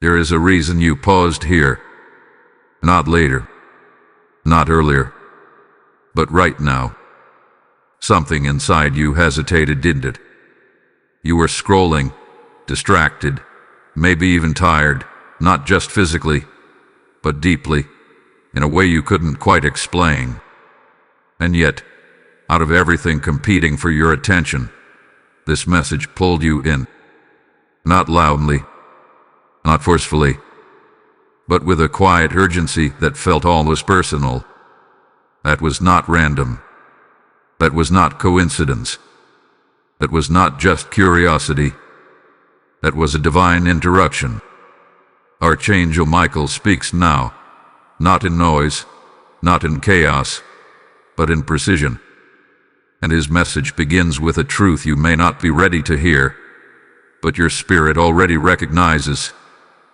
There is a reason you paused here. Not later. Not earlier. But right now. Something inside you hesitated, didn't it? You were scrolling, distracted, maybe even tired, not just physically, but deeply, in a way you couldn't quite explain. And yet, out of everything competing for your attention, this message pulled you in. Not loudly, not forcefully, but with a quiet urgency that felt almost personal. That was not random. That was not coincidence. That was not just curiosity. That was a divine interruption. Archangel Michael speaks now, not in noise, not in chaos, but in precision. And his message begins with a truth you may not be ready to hear, but your spirit already recognizes.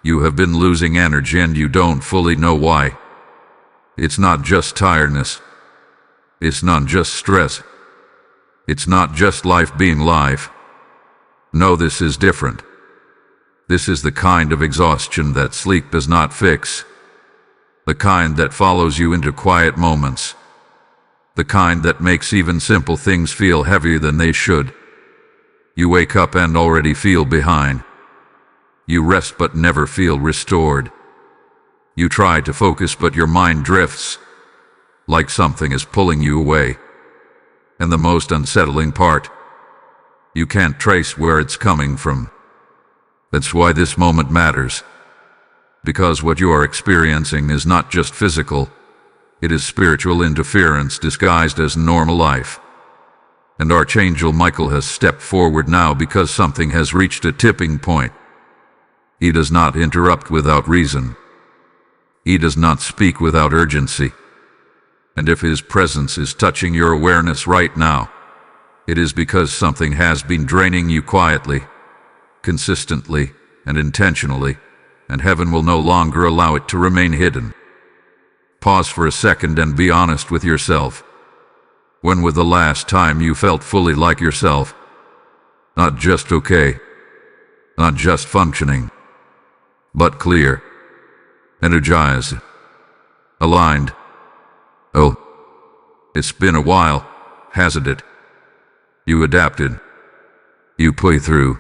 You have been losing energy and you don't fully know why. It's not just tiredness. It's not just stress. It's not just life being life. No, this is different. This is the kind of exhaustion that sleep does not fix. The kind that follows you into quiet moments. The kind that makes even simple things feel heavier than they should. You wake up and already feel behind. You rest but never feel restored. You try to focus but your mind drifts, like something is pulling you away. And the most unsettling part, you can't trace where it's coming from. That's why this moment matters. Because what you are experiencing is not just physical, it is spiritual interference disguised as normal life. And Archangel Michael has stepped forward now because something has reached a tipping point. He does not interrupt without reason. He does not speak without urgency. And if his presence is touching your awareness right now, it is because something has been draining you quietly, consistently, and intentionally, and heaven will no longer allow it to remain hidden. Pause for a second and be honest with yourself. When was the last time you felt fully like yourself? Not just okay, not just functioning, but clear, energized, aligned. Oh, it's been a while, hasn't it? You adapted. You play through.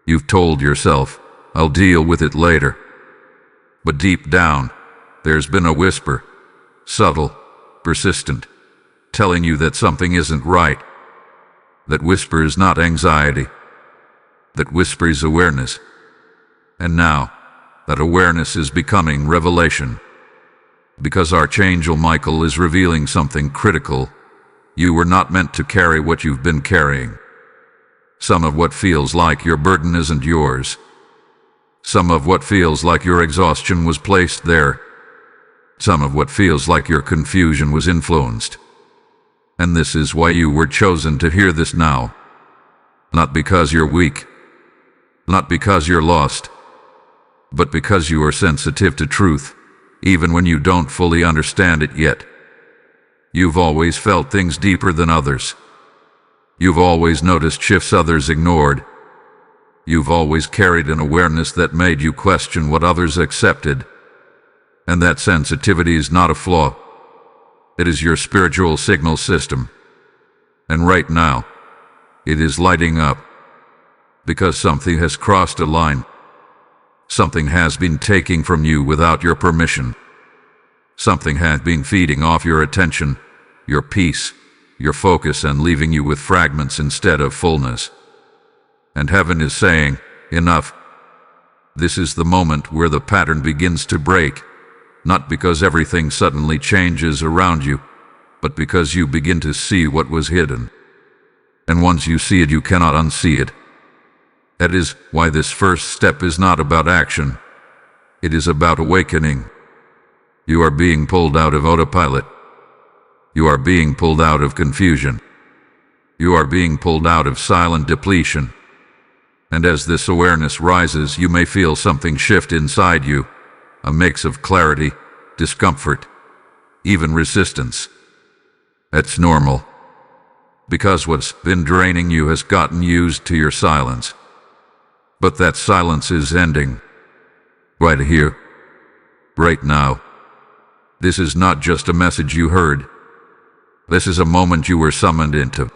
You've told yourself, I'll deal with it later. But deep down, there's been a whisper, subtle, persistent, telling you that something isn't right. That whisper is not anxiety. That whisper is awareness. And now, that awareness is becoming revelation. Because Archangel Michael is revealing something critical. You were not meant to carry what you've been carrying. Some of what feels like your burden isn't yours. Some of what feels like your exhaustion was placed there. Some of what feels like your confusion was influenced. And this is why you were chosen to hear this now. Not because you're weak. Not because you're lost. But because you are sensitive to truth, even when you don't fully understand it yet. You've always felt things deeper than others. You've always noticed shifts others ignored. You've always carried an awareness that made you question what others accepted. And that sensitivity is not a flaw. It is your spiritual signal system. And right now, it is lighting up. Because something has crossed a line. Something has been taken from you without your permission. Something has been feeding off your attention, your peace, your focus, and leaving you with fragments instead of fullness. And heaven is saying, enough. This is the moment where the pattern begins to break, not because everything suddenly changes around you, but because you begin to see what was hidden. And once you see it, you cannot unsee it. That is why this first step is not about action. It is about awakening. You are being pulled out of autopilot. You are being pulled out of confusion. You are being pulled out of silent depletion. And as this awareness rises, you may feel something shift inside you, a mix of clarity, discomfort, even resistance. That's normal, because what's been draining you has gotten used to your silence. But that silence is ending. right here, right now. This is not just a message you heard. This is a moment you were summoned into.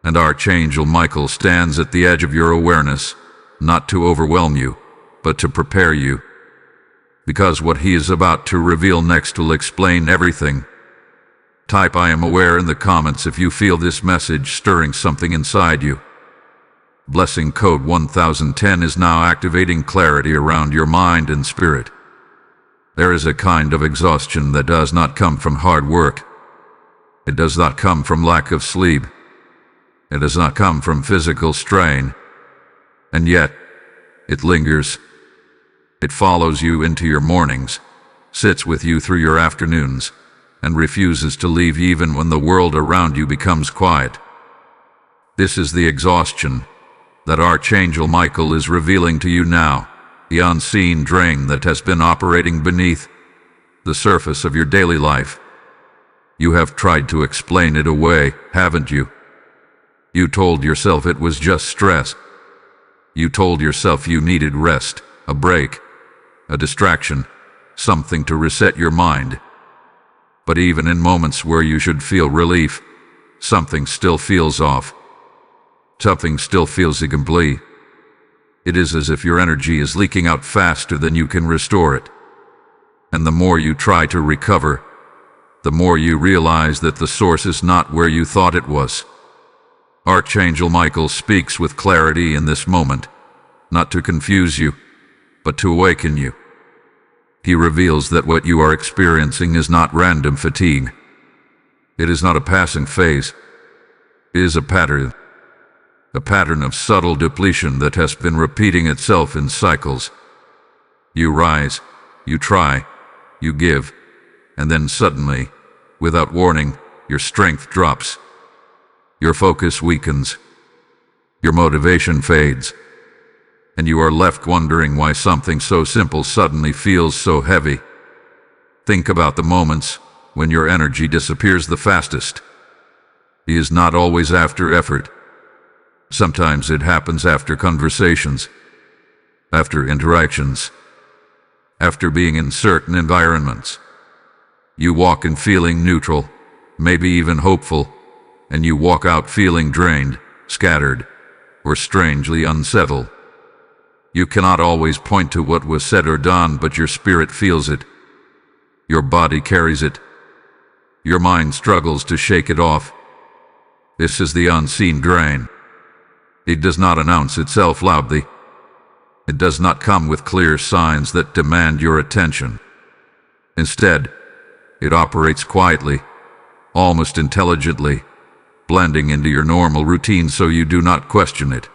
And Archangel Michael stands at the edge of your awareness, not to overwhelm you, but to prepare you. Because what he is about to reveal next will explain everything. Type "I am aware" in the comments if you feel this message stirring something inside you. Blessing code 1010 is now activating clarity around your mind and spirit. There is a kind of exhaustion that does not come from hard work. It does not come from lack of sleep. It does not come from physical strain. And yet, it lingers. It follows you into your mornings, sits with you through your afternoons, and refuses to leave even when the world around you becomes quiet. This is the exhaustion that Archangel Michael is revealing to you now, the unseen drain that has been operating beneath the surface of your daily life. You have tried to explain it away, haven't you? You told yourself it was just stress. You told yourself you needed rest, a break, a distraction, something to reset your mind. But even in moments where you should feel relief, something still feels off. Something still feels incomplete. It is as if your energy is leaking out faster than you can restore it. And the more you try to recover, the more you realize that the source is not where you thought it was. Archangel Michael speaks with clarity in this moment, not to confuse you, but to awaken you. He reveals that what you are experiencing is not random fatigue. It is not a passing phase. It is a pattern of subtle depletion that has been repeating itself in cycles. You rise, you try, you give, and then suddenly, without warning, your strength drops. Your focus weakens. Your motivation fades. And you are left wondering why something so simple suddenly feels so heavy. Think about the moments when your energy disappears the fastest. It is not always after effort. Sometimes it happens after conversations, after interactions, after being in certain environments. You walk in feeling neutral, maybe even hopeful, and you walk out feeling drained, scattered, or strangely unsettled. You cannot always point to what was said or done, but your spirit feels it. Your body carries it. Your mind struggles to shake it off. This is the unseen drain. It does not announce itself loudly. It does not come with clear signs that demand your attention. Instead, it operates quietly, almost intelligently, blending into your normal routine so you do not question it.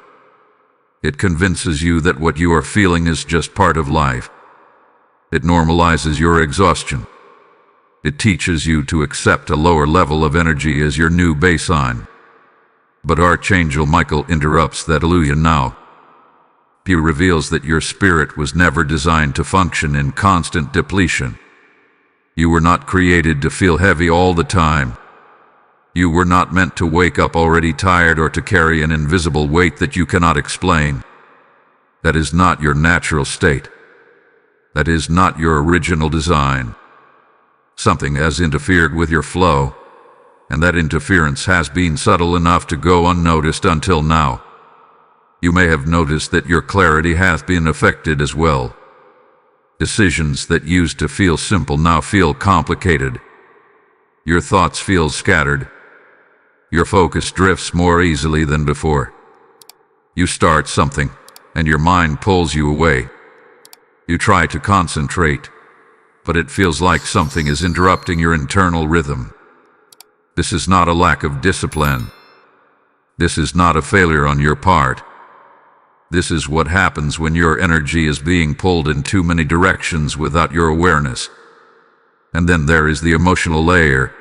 It convinces you that what you are feeling is just part of life. It normalizes your exhaustion. It teaches you to accept a lower level of energy as your new baseline. But Archangel Michael interrupts that illusion now. He reveals that your spirit was never designed to function in constant depletion. You were not created to feel heavy all the time. You were not meant to wake up already tired or to carry an invisible weight that you cannot explain. That is not your natural state. That is not your original design. Something has interfered with your flow, and that interference has been subtle enough to go unnoticed until now. You may have noticed that your clarity hath been affected as well. Decisions that used to feel simple now feel complicated. Your thoughts feel scattered. Your focus drifts more easily than before. You start something, and your mind pulls you away. You try to concentrate, but it feels like something is interrupting your internal rhythm. This is not a lack of discipline. This is not a failure on your part. This is what happens when your energy is being pulled in too many directions without your awareness. And then there is the emotional layer.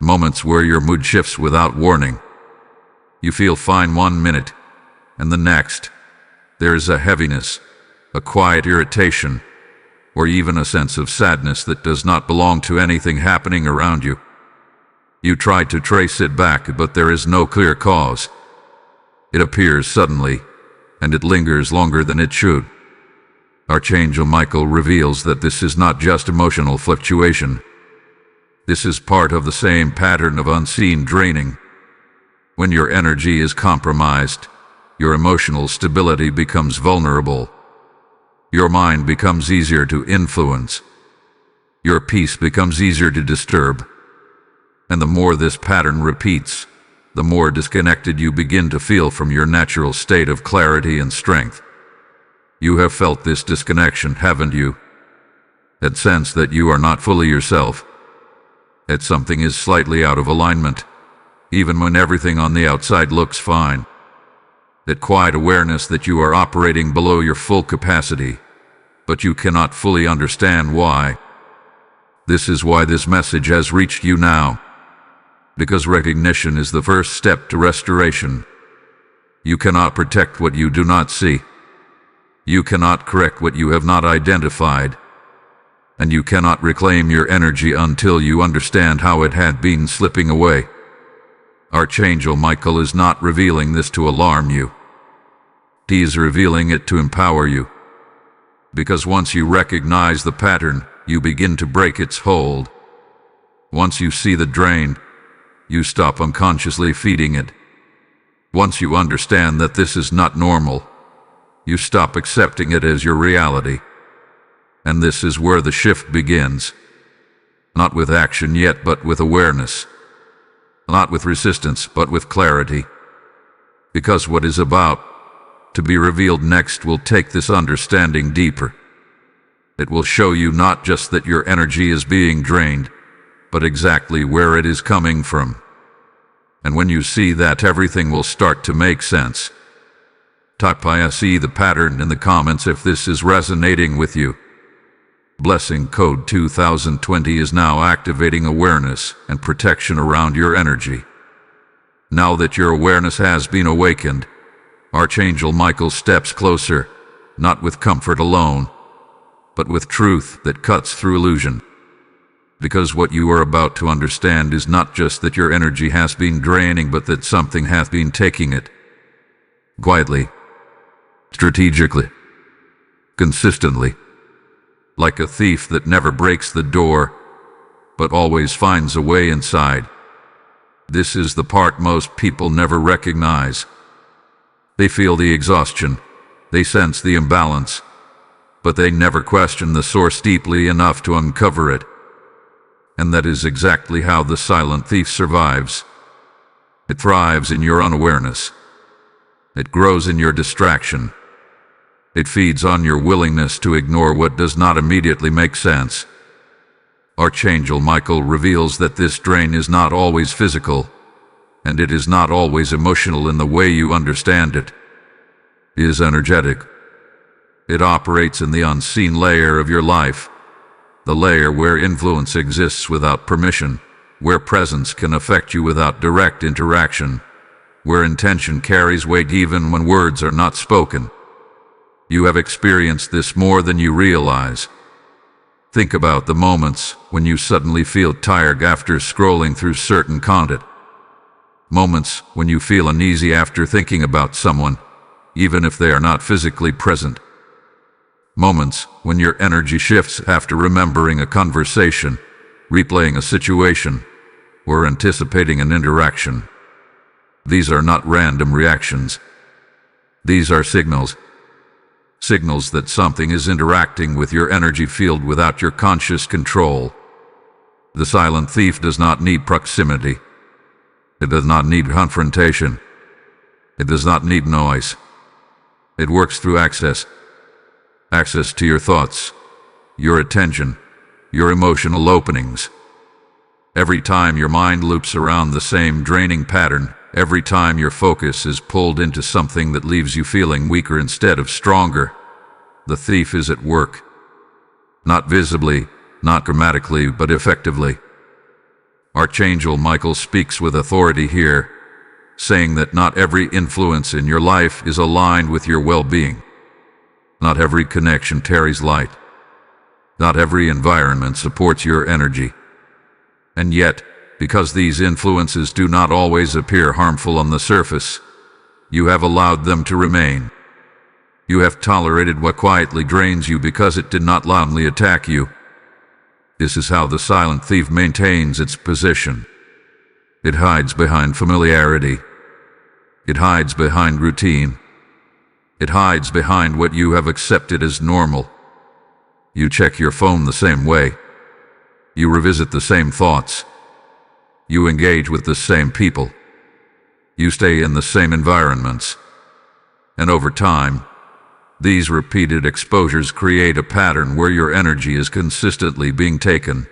Moments where your mood shifts without warning. You feel fine 1 minute, and the next, there is a heaviness, a quiet irritation, or even a sense of sadness that does not belong to anything happening around you. You try to trace it back, but there is no clear cause. It appears suddenly, and it lingers longer than it should. Archangel Michael reveals that this is not just emotional fluctuation. This is part of the same pattern of unseen draining. When your energy is compromised, your emotional stability becomes vulnerable. Your mind becomes easier to influence. Your peace becomes easier to disturb. And the more this pattern repeats, the more disconnected you begin to feel from your natural state of clarity and strength. You have felt this disconnection, haven't you? That sense that you are not fully yourself. That something is slightly out of alignment, even when everything on the outside looks fine. That quiet awareness that you are operating below your full capacity, but you cannot fully understand why. This is why this message has reached you now. Because recognition is the first step to restoration. You cannot protect what you do not see. You cannot correct what you have not identified. And you cannot reclaim your energy until you understand how it had been slipping away. Archangel Michael is not revealing this to alarm you. He is revealing it to empower you. Because once you recognize the pattern, you begin to break its hold. Once you see the drain, you stop unconsciously feeding it. Once you understand that this is not normal, you stop accepting it as your reality. And this is where the shift begins. Not with action yet, but with awareness. Not with resistance, but with clarity. Because what is about to be revealed next will take this understanding deeper. It will show you not just that your energy is being drained, but exactly where it is coming from. And when you see that, everything will start to make sense. Type I see the pattern in the comments if this is resonating with you. Blessing Code 2020 is now activating awareness and protection around your energy. Now that your awareness has been awakened, Archangel Michael steps closer, not with comfort alone, but with truth that cuts through illusion. Because what you are about to understand is not just that your energy has been draining, but that something hath been taking it. Quietly, strategically, consistently, like a thief that never breaks the door, but always finds a way inside. This is the part most people never recognize. They feel the exhaustion, they sense the imbalance, but they never question the source deeply enough to uncover it. And that is exactly how the silent thief survives. It thrives in your unawareness. It grows in your distraction. It feeds on your willingness to ignore what does not immediately make sense. Archangel Michael reveals that this drain is not always physical, and it is not always emotional in the way you understand it. It is energetic. It operates in the unseen layer of your life, the layer where influence exists without permission, where presence can affect you without direct interaction, where intention carries weight even when words are not spoken. You have experienced this more than you realize. Think about the moments when you suddenly feel tired after scrolling through certain content. Moments when you feel uneasy after thinking about someone, even if they are not physically present. Moments when your energy shifts after remembering a conversation, replaying a situation, or anticipating an interaction. These are not random reactions. These are signals. Signals that something is interacting with your energy field without your conscious control. The silent thief does not need proximity. It does not need confrontation. It does not need noise. It works through access. Access to your thoughts, your attention, your emotional openings. Every time your mind loops around the same draining pattern, every time your focus is pulled into something that leaves you feeling weaker instead of stronger, the thief is at work. Not visibly, not grammatically, but effectively. Archangel Michael speaks with authority here, saying that not every influence in your life is aligned with your well-being. Not every connection carries light. Not every environment supports your energy. And yet, because these influences do not always appear harmful on the surface, you have allowed them to remain. You have tolerated what quietly drains you because it did not loudly attack you. This is how the silent thief maintains its position. It hides behind familiarity. It hides behind routine. It hides behind what you have accepted as normal. You check your phone the same way. You revisit the same thoughts. You engage with the same people. You stay in the same environments. And over time, these repeated exposures create a pattern where your energy is consistently being taken,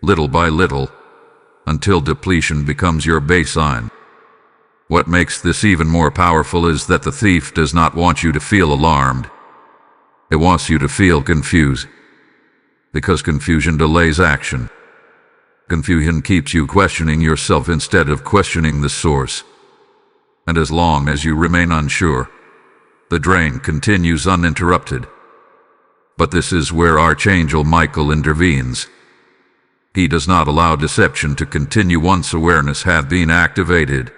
little by little, until depletion becomes your baseline. What makes this even more powerful is that the thief does not want you to feel alarmed. It wants you to feel confused. Because confusion delays action. Confusion keeps you questioning yourself instead of questioning the source. And as long as you remain unsure, the drain continues uninterrupted. But this is where Archangel Michael intervenes. He does not allow deception to continue once awareness has been activated.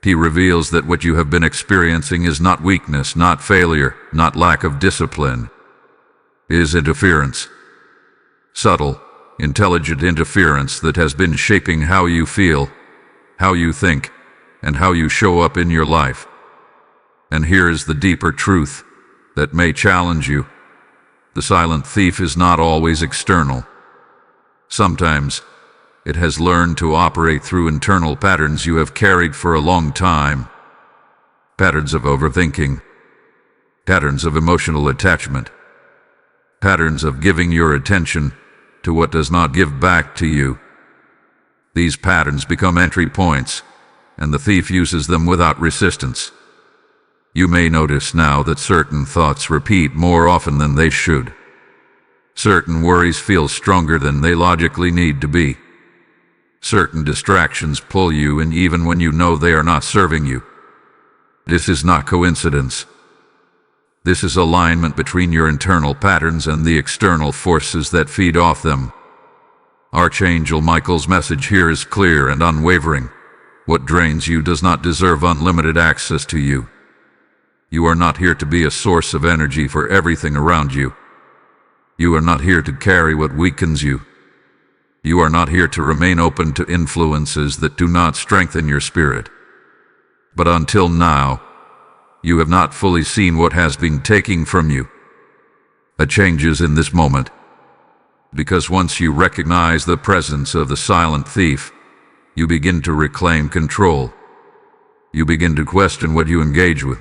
He reveals that what you have been experiencing is not weakness, not failure, not lack of discipline. It is interference. Subtle, intelligent interference that has been shaping how you feel, how you think, and how you show up in your life. And here is the deeper truth that may challenge you. The silent thief is not always external. Sometimes, it has learned to operate through internal patterns you have carried for a long time. Patterns of overthinking. Patterns of emotional attachment. Patterns of giving your attention to what does not give back to you. These patterns become entry points, and the thief uses them without resistance. You may notice now that certain thoughts repeat more often than they should. Certain worries feel stronger than they logically need to be. Certain distractions pull you in even when you know they are not serving you. This is not coincidence. This is alignment between your internal patterns and the external forces that feed off them. Archangel Michael's message here is clear and unwavering. What drains you does not deserve unlimited access to you. You are not here to be a source of energy for everything around you. You are not here to carry what weakens you. You are not here to remain open to influences that do not strengthen your spirit. But until now, you have not fully seen what has been taken from you. A change is in this moment. Because once you recognize the presence of the silent thief, you begin to reclaim control. You begin to question what you engage with.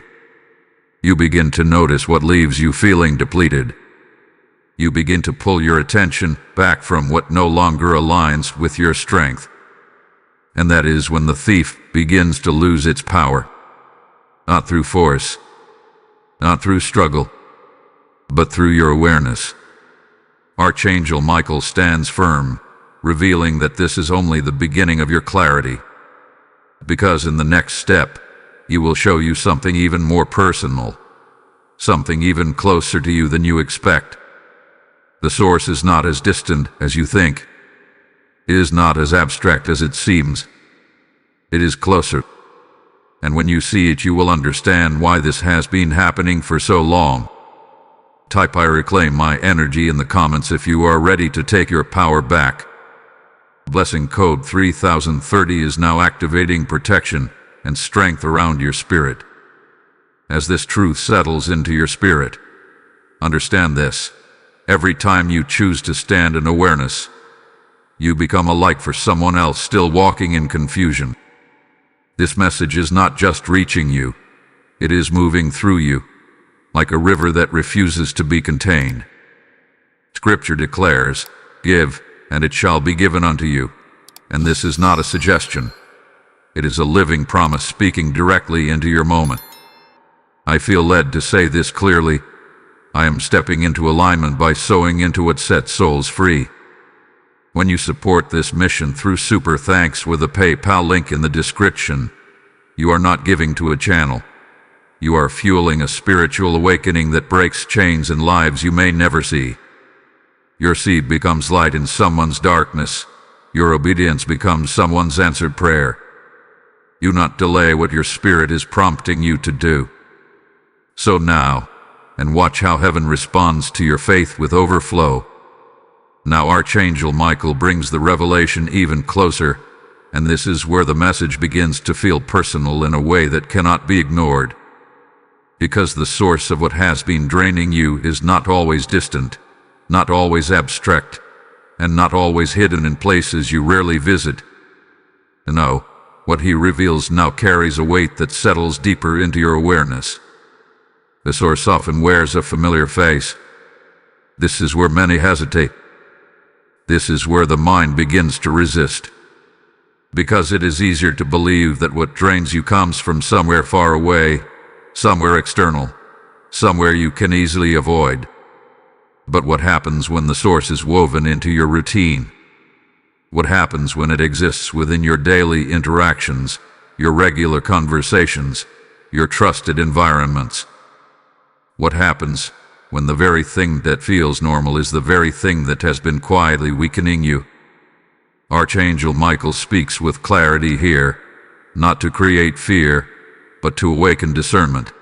You begin to notice what leaves you feeling depleted. You begin to pull your attention back from what no longer aligns with your strength. And that is when the thief begins to lose its power. Not through force, not through struggle, but through your awareness. Archangel Michael stands firm, revealing that this is only the beginning of your clarity. Because in the next step, he will show you something even more personal, something even closer to you than you expect. The source is not as distant as you think. It is not as abstract as it seems. It is closer. And when you see it, you will understand why this has been happening for so long. Type "I reclaim my energy" in the comments if you are ready to take your power back. Blessing code 3030 is now activating protection and strength around your spirit. As this truth settles into your spirit, understand this. Every time you choose to stand in awareness, you become a light for someone else still walking in confusion. This message is not just reaching you, it is moving through you, like a river that refuses to be contained. Scripture declares, "Give, and it shall be given unto you." And this is not a suggestion. It is a living promise speaking directly into your moment. I feel led to say this clearly. I am stepping into alignment by sowing into what sets souls free. When you support this mission through Super Thanks with a PayPal link in the description, you are not giving to a channel. You are fueling a spiritual awakening that breaks chains in lives you may never see. Your seed becomes light in someone's darkness. Your obedience becomes someone's answered prayer. Do not delay what your spirit is prompting you to do. So now, and watch how heaven responds to your faith with overflow. Now Archangel Michael brings the revelation even closer, and this is where the message begins to feel personal in a way that cannot be ignored. Because the source of what has been draining you is not always distant, not always abstract, and not always hidden in places you rarely visit. No, what he reveals now carries a weight that settles deeper into your awareness. The source often wears a familiar face. This is where many hesitate. This is where the mind begins to resist. Because it is easier to believe that what drains you comes from somewhere far away, somewhere external, somewhere you can easily avoid. But what happens when the source is woven into your routine? What happens when it exists within your daily interactions, your regular conversations, your trusted environments? What happens when the very thing that feels normal is the very thing that has been quietly weakening you? Archangel Michael speaks with clarity here, not to create fear, but to awaken discernment.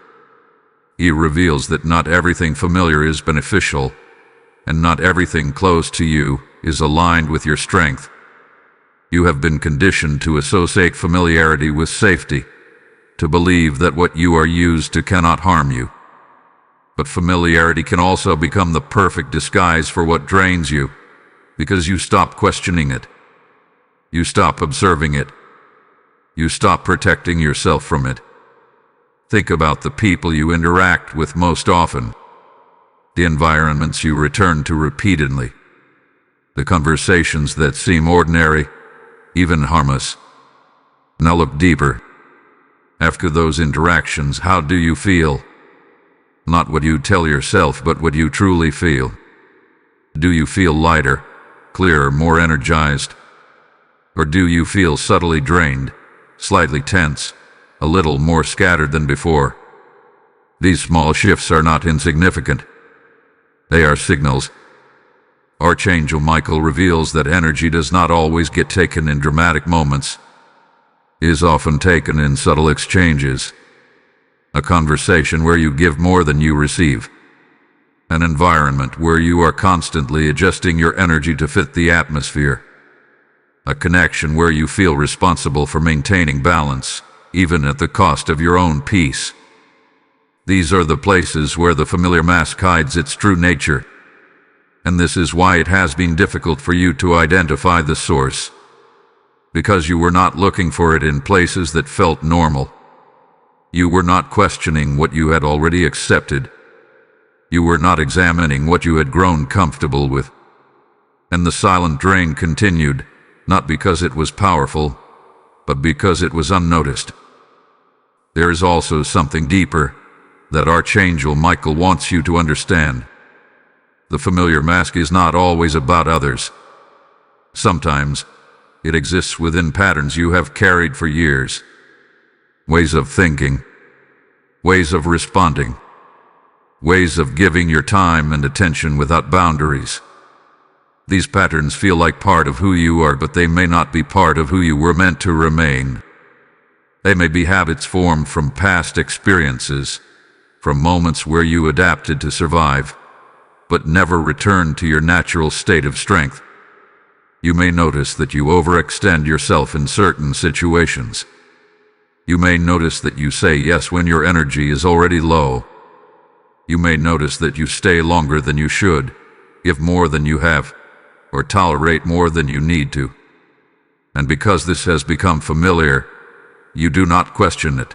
He reveals that not everything familiar is beneficial, and not everything close to you is aligned with your strength. You have been conditioned to associate familiarity with safety, to believe that what you are used to cannot harm you. But familiarity can also become the perfect disguise for what drains you, because you stop questioning it. You stop observing it. You stop protecting yourself from it. Think about the people you interact with most often, the environments you return to repeatedly, the conversations that seem ordinary, even harmless. Now look deeper. After those interactions, how do you feel? Not what you tell yourself, but what you truly feel. Do you feel lighter, clearer, more energized? Or do you feel subtly drained, slightly tense, a little more scattered than before? These small shifts are not insignificant. They are signals. Archangel Michael reveals that energy does not always get taken in dramatic moments. It is often taken in subtle exchanges. A conversation where you give more than you receive. An environment where you are constantly adjusting your energy to fit the atmosphere. A connection where you feel responsible for maintaining balance, even at the cost of your own peace. These are the places where the familiar mask hides its true nature. And this is why it has been difficult for you to identify the source. Because you were not looking for it in places that felt normal. You were not questioning what you had already accepted. You were not examining what you had grown comfortable with. And the silent drain continued, not because it was powerful, but because it was unnoticed. There is also something deeper that Archangel Michael wants you to understand. The familiar mask is not always about others. Sometimes it exists within patterns you have carried for years. Ways of thinking, ways of responding, ways of giving your time and attention without boundaries. These patterns feel like part of who you are, but they may not be part of who you were meant to remain. They may be habits formed from past experiences, from moments where you adapted to survive, but never returned to your natural state of strength. You may notice that you overextend yourself in certain situations. You may notice that you say yes when your energy is already low. You may notice that you stay longer than you should, give more than you have, or tolerate more than you need to. And because this has become familiar, you do not question it.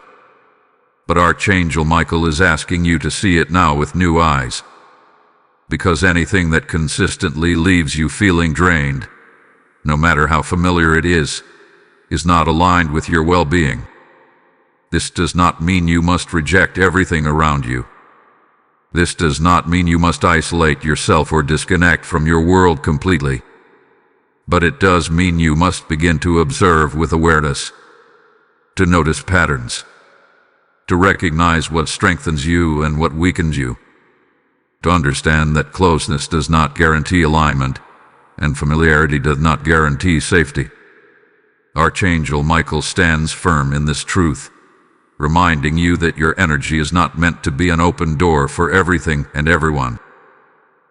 But Archangel Michael is asking you to see it now with new eyes. Because anything that consistently leaves you feeling drained, no matter how familiar it is not aligned with your well-being. This does not mean you must reject everything around you. This does not mean you must isolate yourself or disconnect from your world completely. But it does mean you must begin to observe with awareness, to notice patterns, to recognize what strengthens you and what weakens you, to understand that closeness does not guarantee alignment, and familiarity does not guarantee safety. Archangel Michael stands firm in this truth. reminding you that your energy is not meant to be an open door for everything and everyone.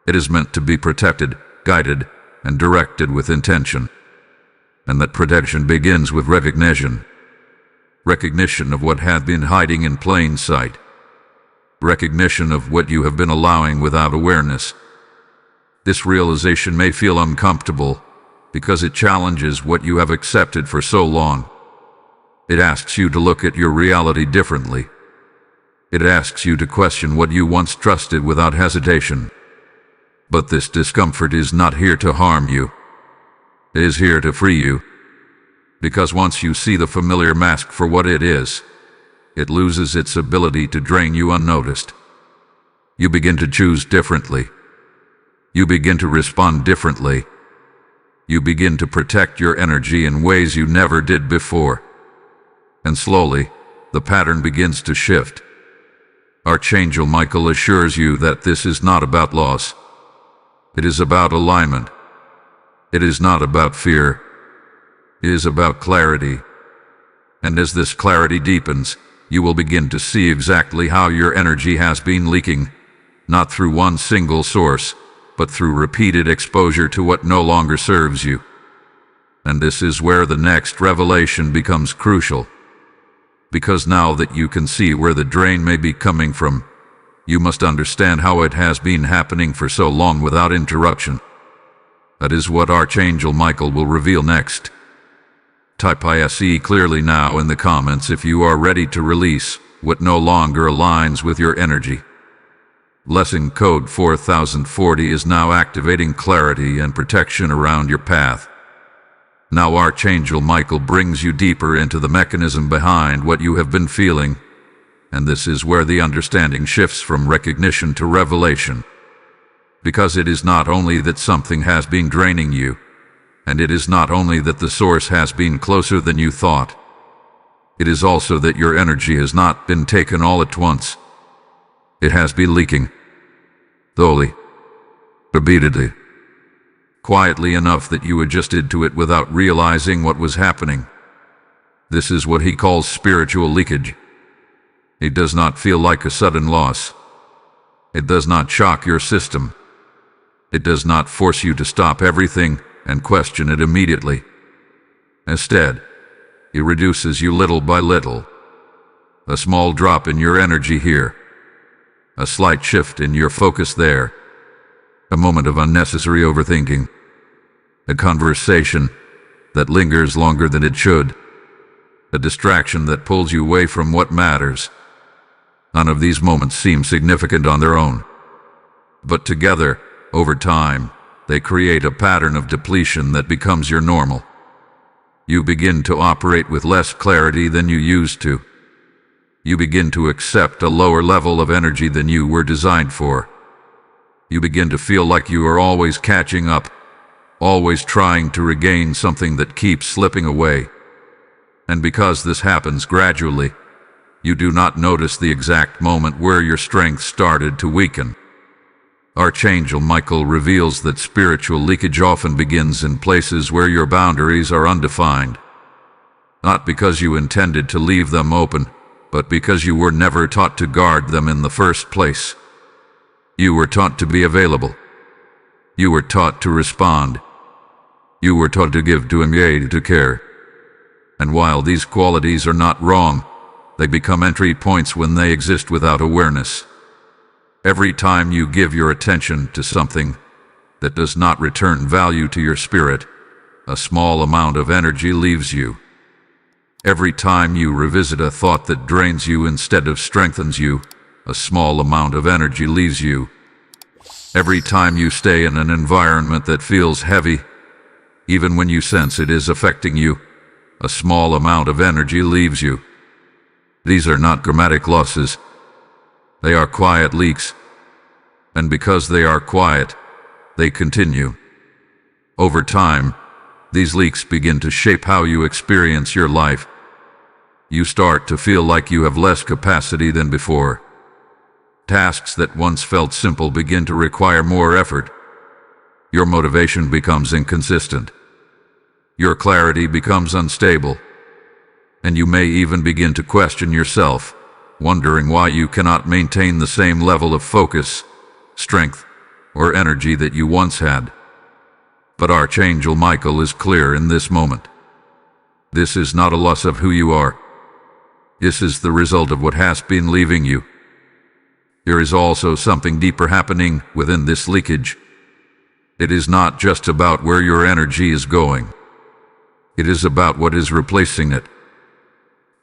It is meant to be protected, guided, and directed with intention. And that protection begins with recognition. Recognition of what had been hiding in plain sight. Recognition of what you have been allowing without awareness. This realization may feel uncomfortable because it challenges what you have accepted for so long. It asks you to look at your reality differently. It asks you to question what you once trusted without hesitation. But this discomfort is not here to harm you. It is here to free you. Because once you see the familiar mask for what it is, it loses its ability to drain you unnoticed. You begin to choose differently. You begin to respond differently. You begin to protect your energy in ways you never did before. And slowly, the pattern begins to shift. Archangel Michael assures you that this is not about loss. It is about alignment. It is not about fear. It is about clarity. And as this clarity deepens, you will begin to see exactly how your energy has been leaking, not through one single source, but through repeated exposure to what no longer serves you. And this is where the next revelation becomes crucial. Because now that you can see where the drain may be coming from, you must understand how it has been happening for so long without interruption. That is what Archangel Michael will reveal next. Type ISE clearly now in the comments if you are ready to release what no longer aligns with your energy. Lesson Code 4040 is now activating clarity and protection around your path. Now Archangel Michael brings you deeper into the mechanism behind what you have been feeling, and this is where the understanding shifts from recognition to revelation. Because it is not only that something has been draining you, and it is not only that the source has been closer than you thought, it is also that your energy has not been taken all at once. It has been leaking. Slowly. Repeatedly. Quietly enough that you adjusted to it without realizing what was happening. This is what he calls spiritual leakage. It does not feel like a sudden loss. It does not shock your system. It does not force you to stop everything and question it immediately. Instead, it reduces you little by little. A small drop in your energy here. A slight shift in your focus there. A moment of unnecessary overthinking. A conversation that lingers longer than it should. A distraction that pulls you away from what matters. None of these moments seem significant on their own. But together, over time, they create a pattern of depletion that becomes your normal. You begin to operate with less clarity than you used to. You begin to accept a lower level of energy than you were designed for. You begin to feel like you are always catching up, always trying to regain something that keeps slipping away. And because this happens gradually, you do not notice the exact moment where your strength started to weaken. Archangel Michael reveals that spiritual leakage often begins in places where your boundaries are undefined. Not because you intended to leave them open, but because you were never taught to guard them in the first place. You were taught to be available. You were taught to respond. You were taught to give, to engage, to care. And while these qualities are not wrong, they become entry points when they exist without awareness. Every time you give your attention to something that does not return value to your spirit, a small amount of energy leaves you. Every time you revisit a thought that drains you instead of strengthens you, a small amount of energy leaves you. Every time you stay in an environment that feels heavy, even when you sense it is affecting you, a small amount of energy leaves you. These are not dramatic losses. They are quiet leaks. And because they are quiet, they continue. Over time, these leaks begin to shape how you experience your life. You start to feel like you have less capacity than before. Tasks that once felt simple begin to require more effort. Your motivation becomes inconsistent. Your clarity becomes unstable. and you may even begin to question yourself, wondering why you cannot maintain the same level of focus, strength, or energy that you once had. But Archangel Michael is clear in this moment. This is not a loss of who you are. This is the result of what has been leaving you. There is also something deeper happening within this leakage. It is not just about where your energy is going. It is about what is replacing it.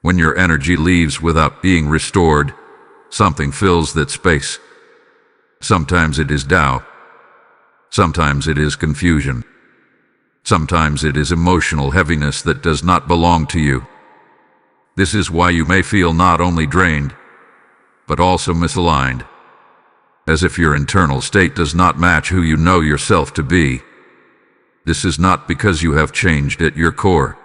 When your energy leaves without being restored, something fills that space. Sometimes it is doubt. Sometimes it is confusion. Sometimes it is emotional heaviness that does not belong to you. This is why you may feel not only drained, but also misaligned, as if your internal state does not match who you know yourself to be. This is not because you have changed at your core.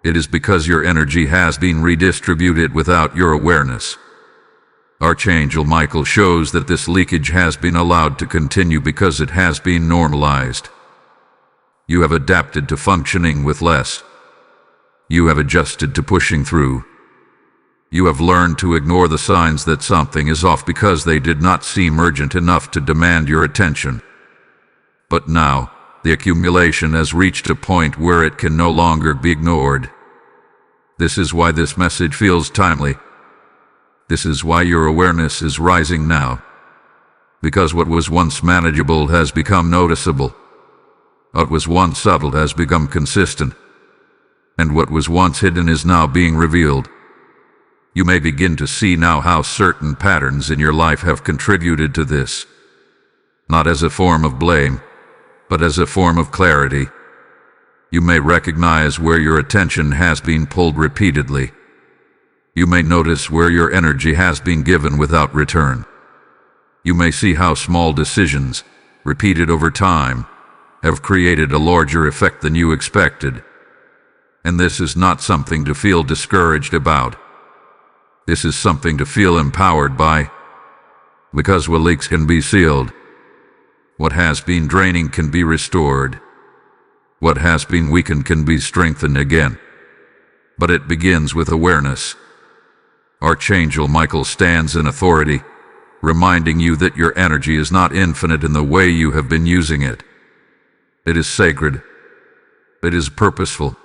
It is because your energy has been redistributed without your awareness. Archangel Michael shows that this leakage has been allowed to continue because it has been normalized. You have adapted to functioning with less. You have adjusted to pushing through. You have learned to ignore the signs that something is off because they did not seem urgent enough to demand your attention. But now, the accumulation has reached a point where it can no longer be ignored. This is why this message feels timely. This is why your awareness is rising now. Because what was once manageable has become noticeable. What was once subtle has become consistent. And what was once hidden is now being revealed. You may begin to see now how certain patterns in your life have contributed to this. Not as a form of blame, but as a form of clarity. You may recognize where your attention has been pulled repeatedly. You may notice where your energy has been given without return. You may see how small decisions, repeated over time, have created a larger effect than you expected. And this is not something to feel discouraged about. This is something to feel empowered by. Because what leaks can be sealed. What has been draining can be restored. What has been weakened can be strengthened again. But it begins with awareness. Archangel Michael stands in authority, reminding you that your energy is not infinite in the way you have been using it. It is sacred. It is purposeful.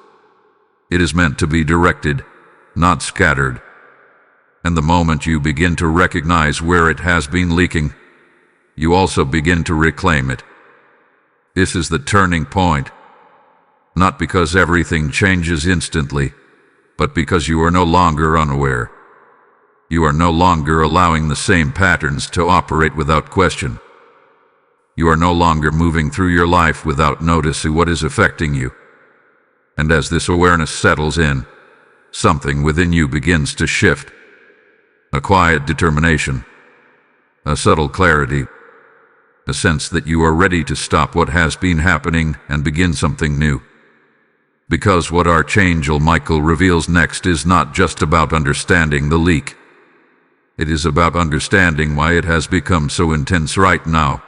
It is meant to be directed, not scattered. And the moment you begin to recognize where it has been leaking, you also begin to reclaim it. This is the turning point. Not because everything changes instantly, but because you are no longer unaware. You are no longer allowing the same patterns to operate without question. You are no longer moving through your life without noticing what is affecting you. And as this awareness settles in, something within you begins to shift. A quiet determination, a subtle clarity, a sense that you are ready to stop what has been happening and begin something new. Because what Archangel Michael reveals next is not just about understanding the leak. It is about understanding why it has become so intense right now.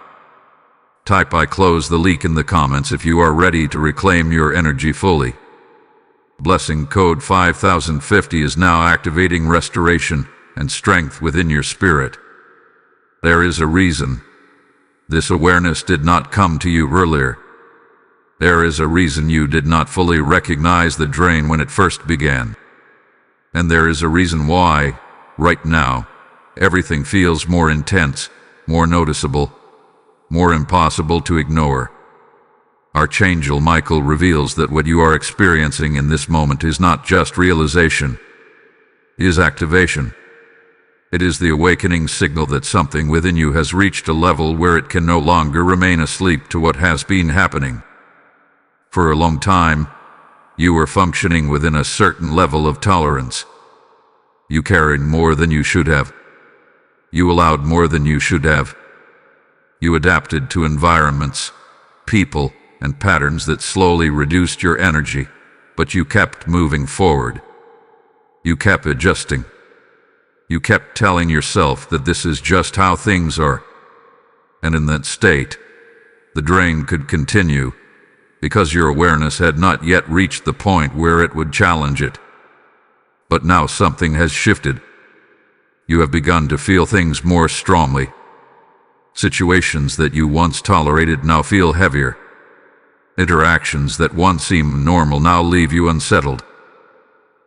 Type "I close the leak" in the comments if you are ready to reclaim your energy fully. Blessing code 5050 is now activating restoration and strength within your spirit. There is a reason. This awareness did not come to you earlier. There is a reason you did not fully recognize the drain when it first began. And there is a reason why, right now, everything feels more intense, more noticeable, more impossible to ignore. Archangel Michael reveals that what you are experiencing in this moment is not just realization. It is activation. It is the awakening signal that something within you has reached a level where it can no longer remain asleep to what has been happening. For a long time, you were functioning within a certain level of tolerance. You carried more than you should have. You allowed more than you should have. You adapted to environments, people, and patterns that slowly reduced your energy, but you kept moving forward. You kept adjusting. You kept telling yourself that this is just how things are. And in that state, the drain could continue because your awareness had not yet reached the point where it would challenge it. But now something has shifted. You have begun to feel things more strongly. Situations that you once tolerated now feel heavier. Interactions that once seemed normal now leave you unsettled.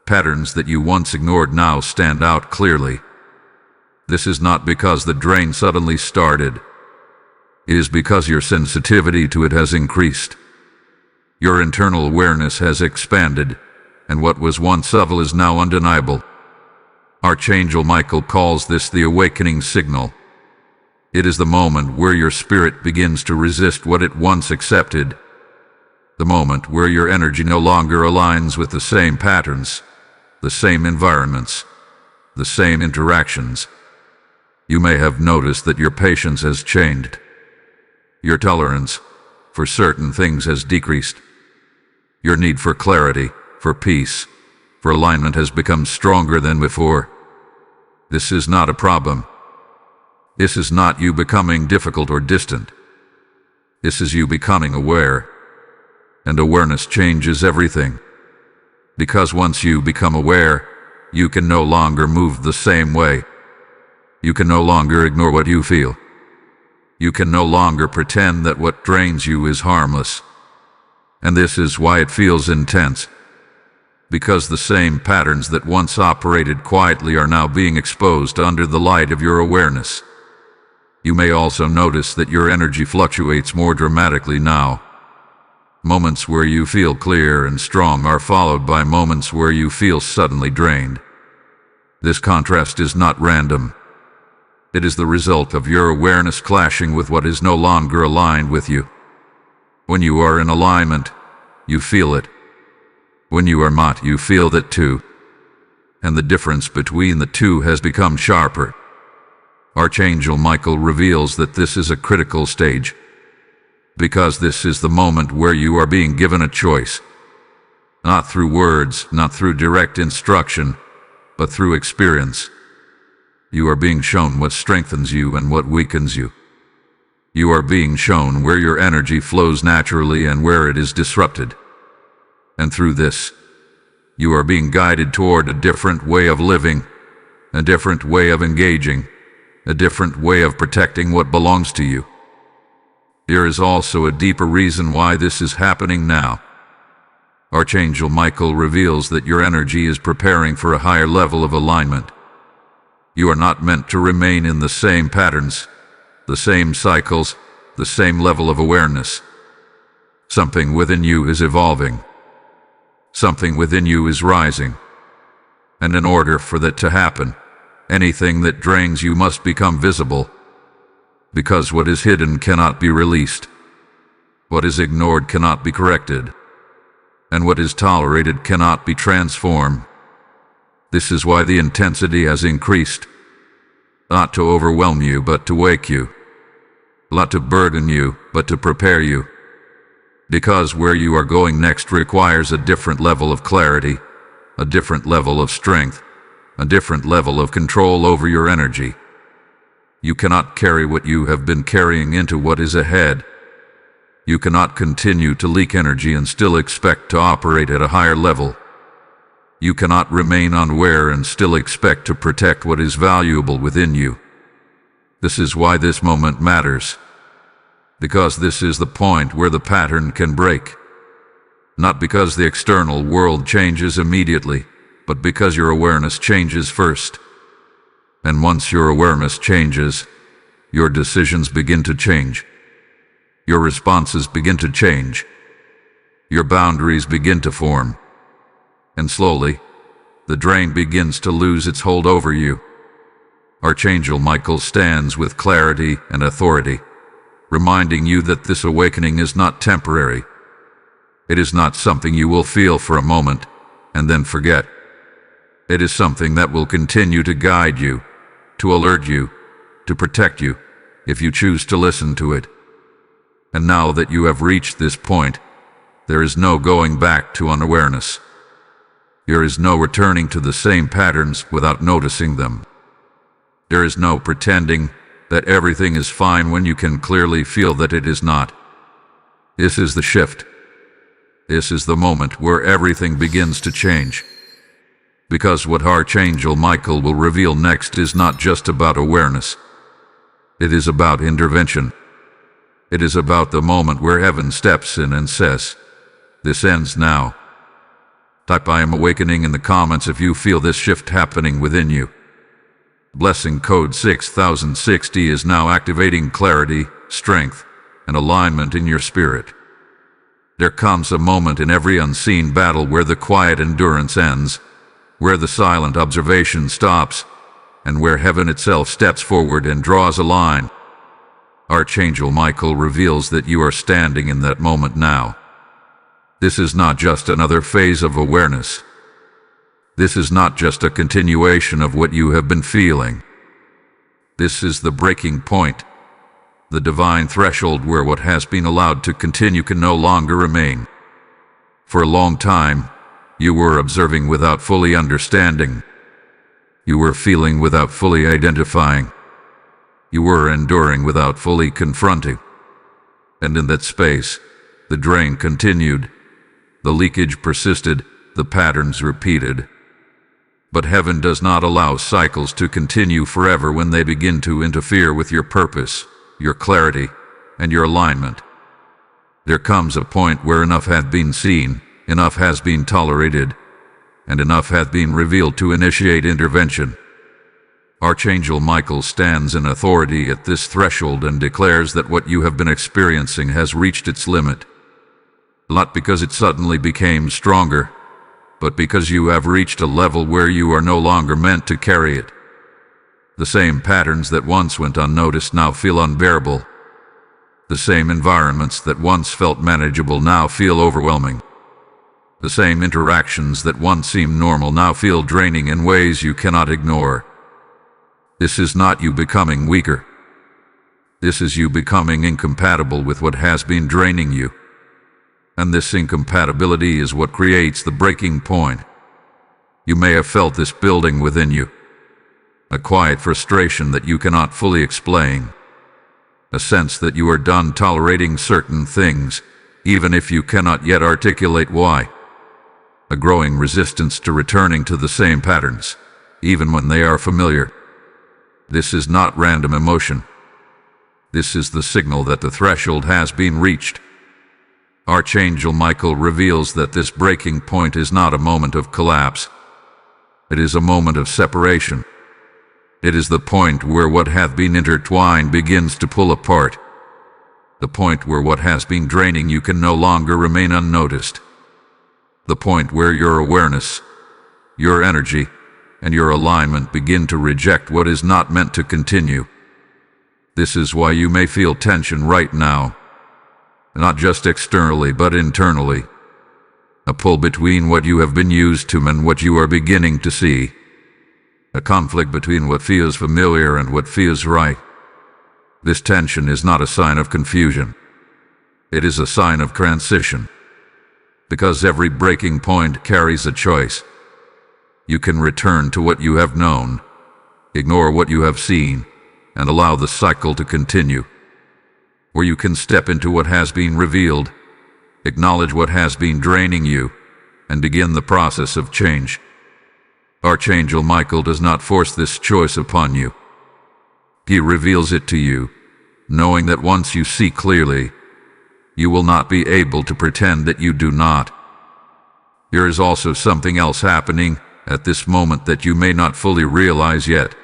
Patterns that you once ignored now stand out clearly. This is not because the drain suddenly started. It is because your sensitivity to it has increased. Your internal awareness has expanded, and what was once subtle is now undeniable. Archangel Michael calls this the awakening signal. It is the moment where your spirit begins to resist what it once accepted. The moment where your energy no longer aligns with the same patterns, the same environments, the same interactions. You may have noticed that your patience has changed. Your tolerance for certain things has decreased. Your need for clarity, for peace, for alignment has become stronger than before. This is not a problem. This is not you becoming difficult or distant. This is you becoming aware. And awareness changes everything. Because once you become aware, you can no longer move the same way. You can no longer ignore what you feel. You can no longer pretend that what drains you is harmless. And this is why it feels intense. Because the same patterns that once operated quietly are now being exposed under the light of your awareness. You may also notice that your energy fluctuates more dramatically now. Moments where you feel clear and strong are followed by moments where you feel suddenly drained. This contrast is not random. It is the result of your awareness clashing with what is no longer aligned with you. When you are in alignment, you feel it. When you are not, you feel that too. And the difference between the two has become sharper. Archangel Michael reveals that this is a critical stage. Because this is the moment where you are being given a choice. Not through words, not through direct instruction, but through experience. You are being shown what strengthens you and what weakens you. You are being shown where your energy flows naturally and where it is disrupted. And through this, you are being guided toward a different way of living, a different way of engaging, a different way of protecting what belongs to you. There is also a deeper reason why this is happening now. Archangel Michael reveals that your energy is preparing for a higher level of alignment. You are not meant to remain in the same patterns, the same cycles, the same level of awareness. Something within you is evolving. Something within you is rising. And in order for that to happen, anything that drains you must become visible. Because what is hidden cannot be released. What is ignored cannot be corrected. And what is tolerated cannot be transformed. This is why the intensity has increased. Not to overwhelm you, but to wake you. Not to burden you, but to prepare you. Because where you are going next requires a different level of clarity, a different level of strength, a different level of control over your energy. You cannot carry what you have been carrying into what is ahead. You cannot continue to leak energy and still expect to operate at a higher level. You cannot remain unaware and still expect to protect what is valuable within you. This is why this moment matters. Because this is the point where the pattern can break. Not because the external world changes immediately, but because your awareness changes first. And once your awareness changes, your decisions begin to change. Your responses begin to change. Your boundaries begin to form. And slowly, the drain begins to lose its hold over you. Archangel Michael stands with clarity and authority, reminding you that this awakening is not temporary. It is not something you will feel for a moment and then forget. It is something that will continue to guide you, to alert you, to protect you, if you choose to listen to it. And now that you have reached this point, there is no going back to unawareness. There is no returning to the same patterns without noticing them. There is no pretending that everything is fine when you can clearly feel that it is not. This is the shift. This is the moment where everything begins to change. Because what Archangel Michael will reveal next is not just about awareness. It is about intervention. It is about the moment where heaven steps in and says, "This ends now." Type "I am awakening" in the comments if you feel this shift happening within you. Blessing code 6060 is now activating clarity, strength, and alignment in your spirit. There comes a moment in every unseen battle where the quiet endurance ends, where the silent observation stops, and where heaven itself steps forward and draws a line. Archangel Michael reveals that you are standing in that moment now. This is not just another phase of awareness. This is not just a continuation of what you have been feeling. This is the breaking point, the divine threshold where what has been allowed to continue can no longer remain. For a long time, you were observing without fully understanding. You were feeling without fully identifying. You were enduring without fully confronting. And in that space, the drain continued, the leakage persisted, the patterns repeated. But heaven does not allow cycles to continue forever when they begin to interfere with your purpose, your clarity, and your alignment. There comes a point where enough hath been seen, enough has been tolerated, and enough hath been revealed to initiate intervention. Archangel Michael stands in authority at this threshold and declares that what you have been experiencing has reached its limit. Not because it suddenly became stronger, but because you have reached a level where you are no longer meant to carry it. The same patterns that once went unnoticed now feel unbearable. The same environments that once felt manageable now feel overwhelming. The same interactions that once seemed normal now feel draining in ways you cannot ignore. This is not you becoming weaker. This is you becoming incompatible with what has been draining you. And this incompatibility is what creates the breaking point. You may have felt this building within you. A quiet frustration that you cannot fully explain. A sense that you are done tolerating certain things, even if you cannot yet articulate why. A growing resistance to returning to the same patterns, even when they are familiar. This is not random emotion. This is the signal that the threshold has been reached. Archangel Michael reveals that this breaking point is not a moment of collapse. It is a moment of separation. It is the point where what hath been intertwined begins to pull apart. The point where what has been draining you can no longer remain unnoticed. The point where your awareness, your energy, and your alignment begin to reject what is not meant to continue. This is why you may feel tension right now. Not just externally, but internally. A pull between what you have been used to and what you are beginning to see. A conflict between what feels familiar and what feels right. This tension is not a sign of confusion. It is a sign of transition. Because every breaking point carries a choice. You can return to what you have known, ignore what you have seen, and allow the cycle to continue. Or you can step into what has been revealed, acknowledge what has been draining you, and begin the process of change. Archangel Michael does not force this choice upon you. He reveals it to you, knowing that once you see clearly, you will not be able to pretend that you do not. There is also something else happening at this moment that you may not fully realize yet.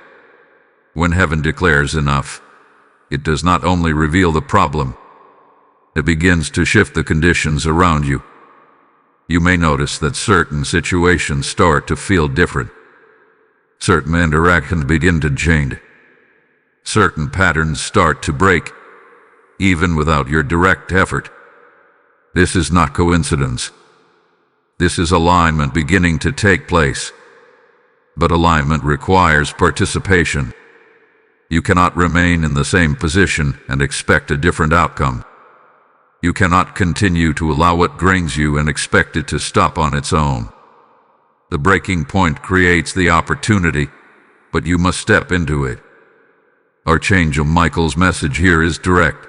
When heaven declares enough, it does not only reveal the problem, it begins to shift the conditions around you. You may notice that certain situations start to feel different. Certain interactions begin to change. Certain patterns start to break, even without your direct effort. This is not coincidence. This is alignment beginning to take place. But alignment requires participation. You cannot remain in the same position and expect a different outcome. You cannot continue to allow what drains you and expect it to stop on its own. The breaking point creates the opportunity, but you must step into it. Archangel Michael's message here is direct.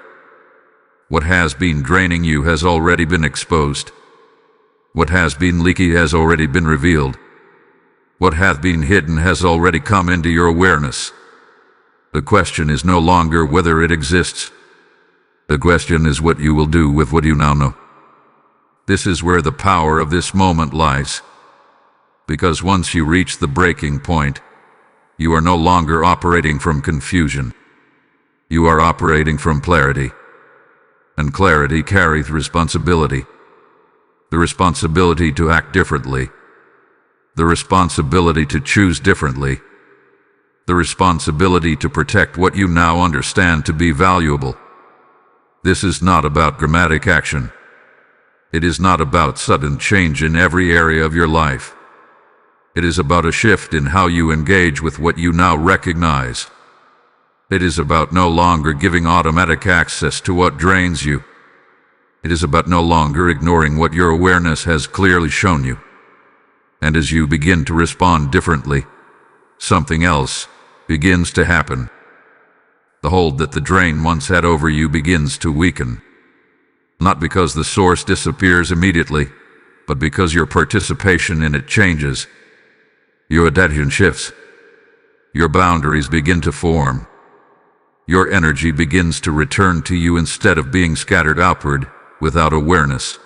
What has been draining you has already been exposed. What has been leaky has already been revealed. What hath been hidden has already come into your awareness. The question is no longer whether it exists. The question is what you will do with what you now know. This is where the power of this moment lies. Because once you reach the breaking point, you are no longer operating from confusion. You are operating from clarity. And clarity carries responsibility. The responsibility to act differently. The responsibility to choose differently. The responsibility to protect what you now understand to be valuable. This is not about dramatic action. It is not about sudden change in every area of your life. It is about a shift in how you engage with what you now recognize. It is about no longer giving automatic access to what drains you. It is about no longer ignoring what your awareness has clearly shown you. And as you begin to respond differently, something else begins to happen. The hold that the drain once had over you begins to weaken. Not because the source disappears immediately, but because your participation in it changes. Your attention shifts. Your boundaries begin to form. Your energy begins to return to you instead of being scattered outward without awareness.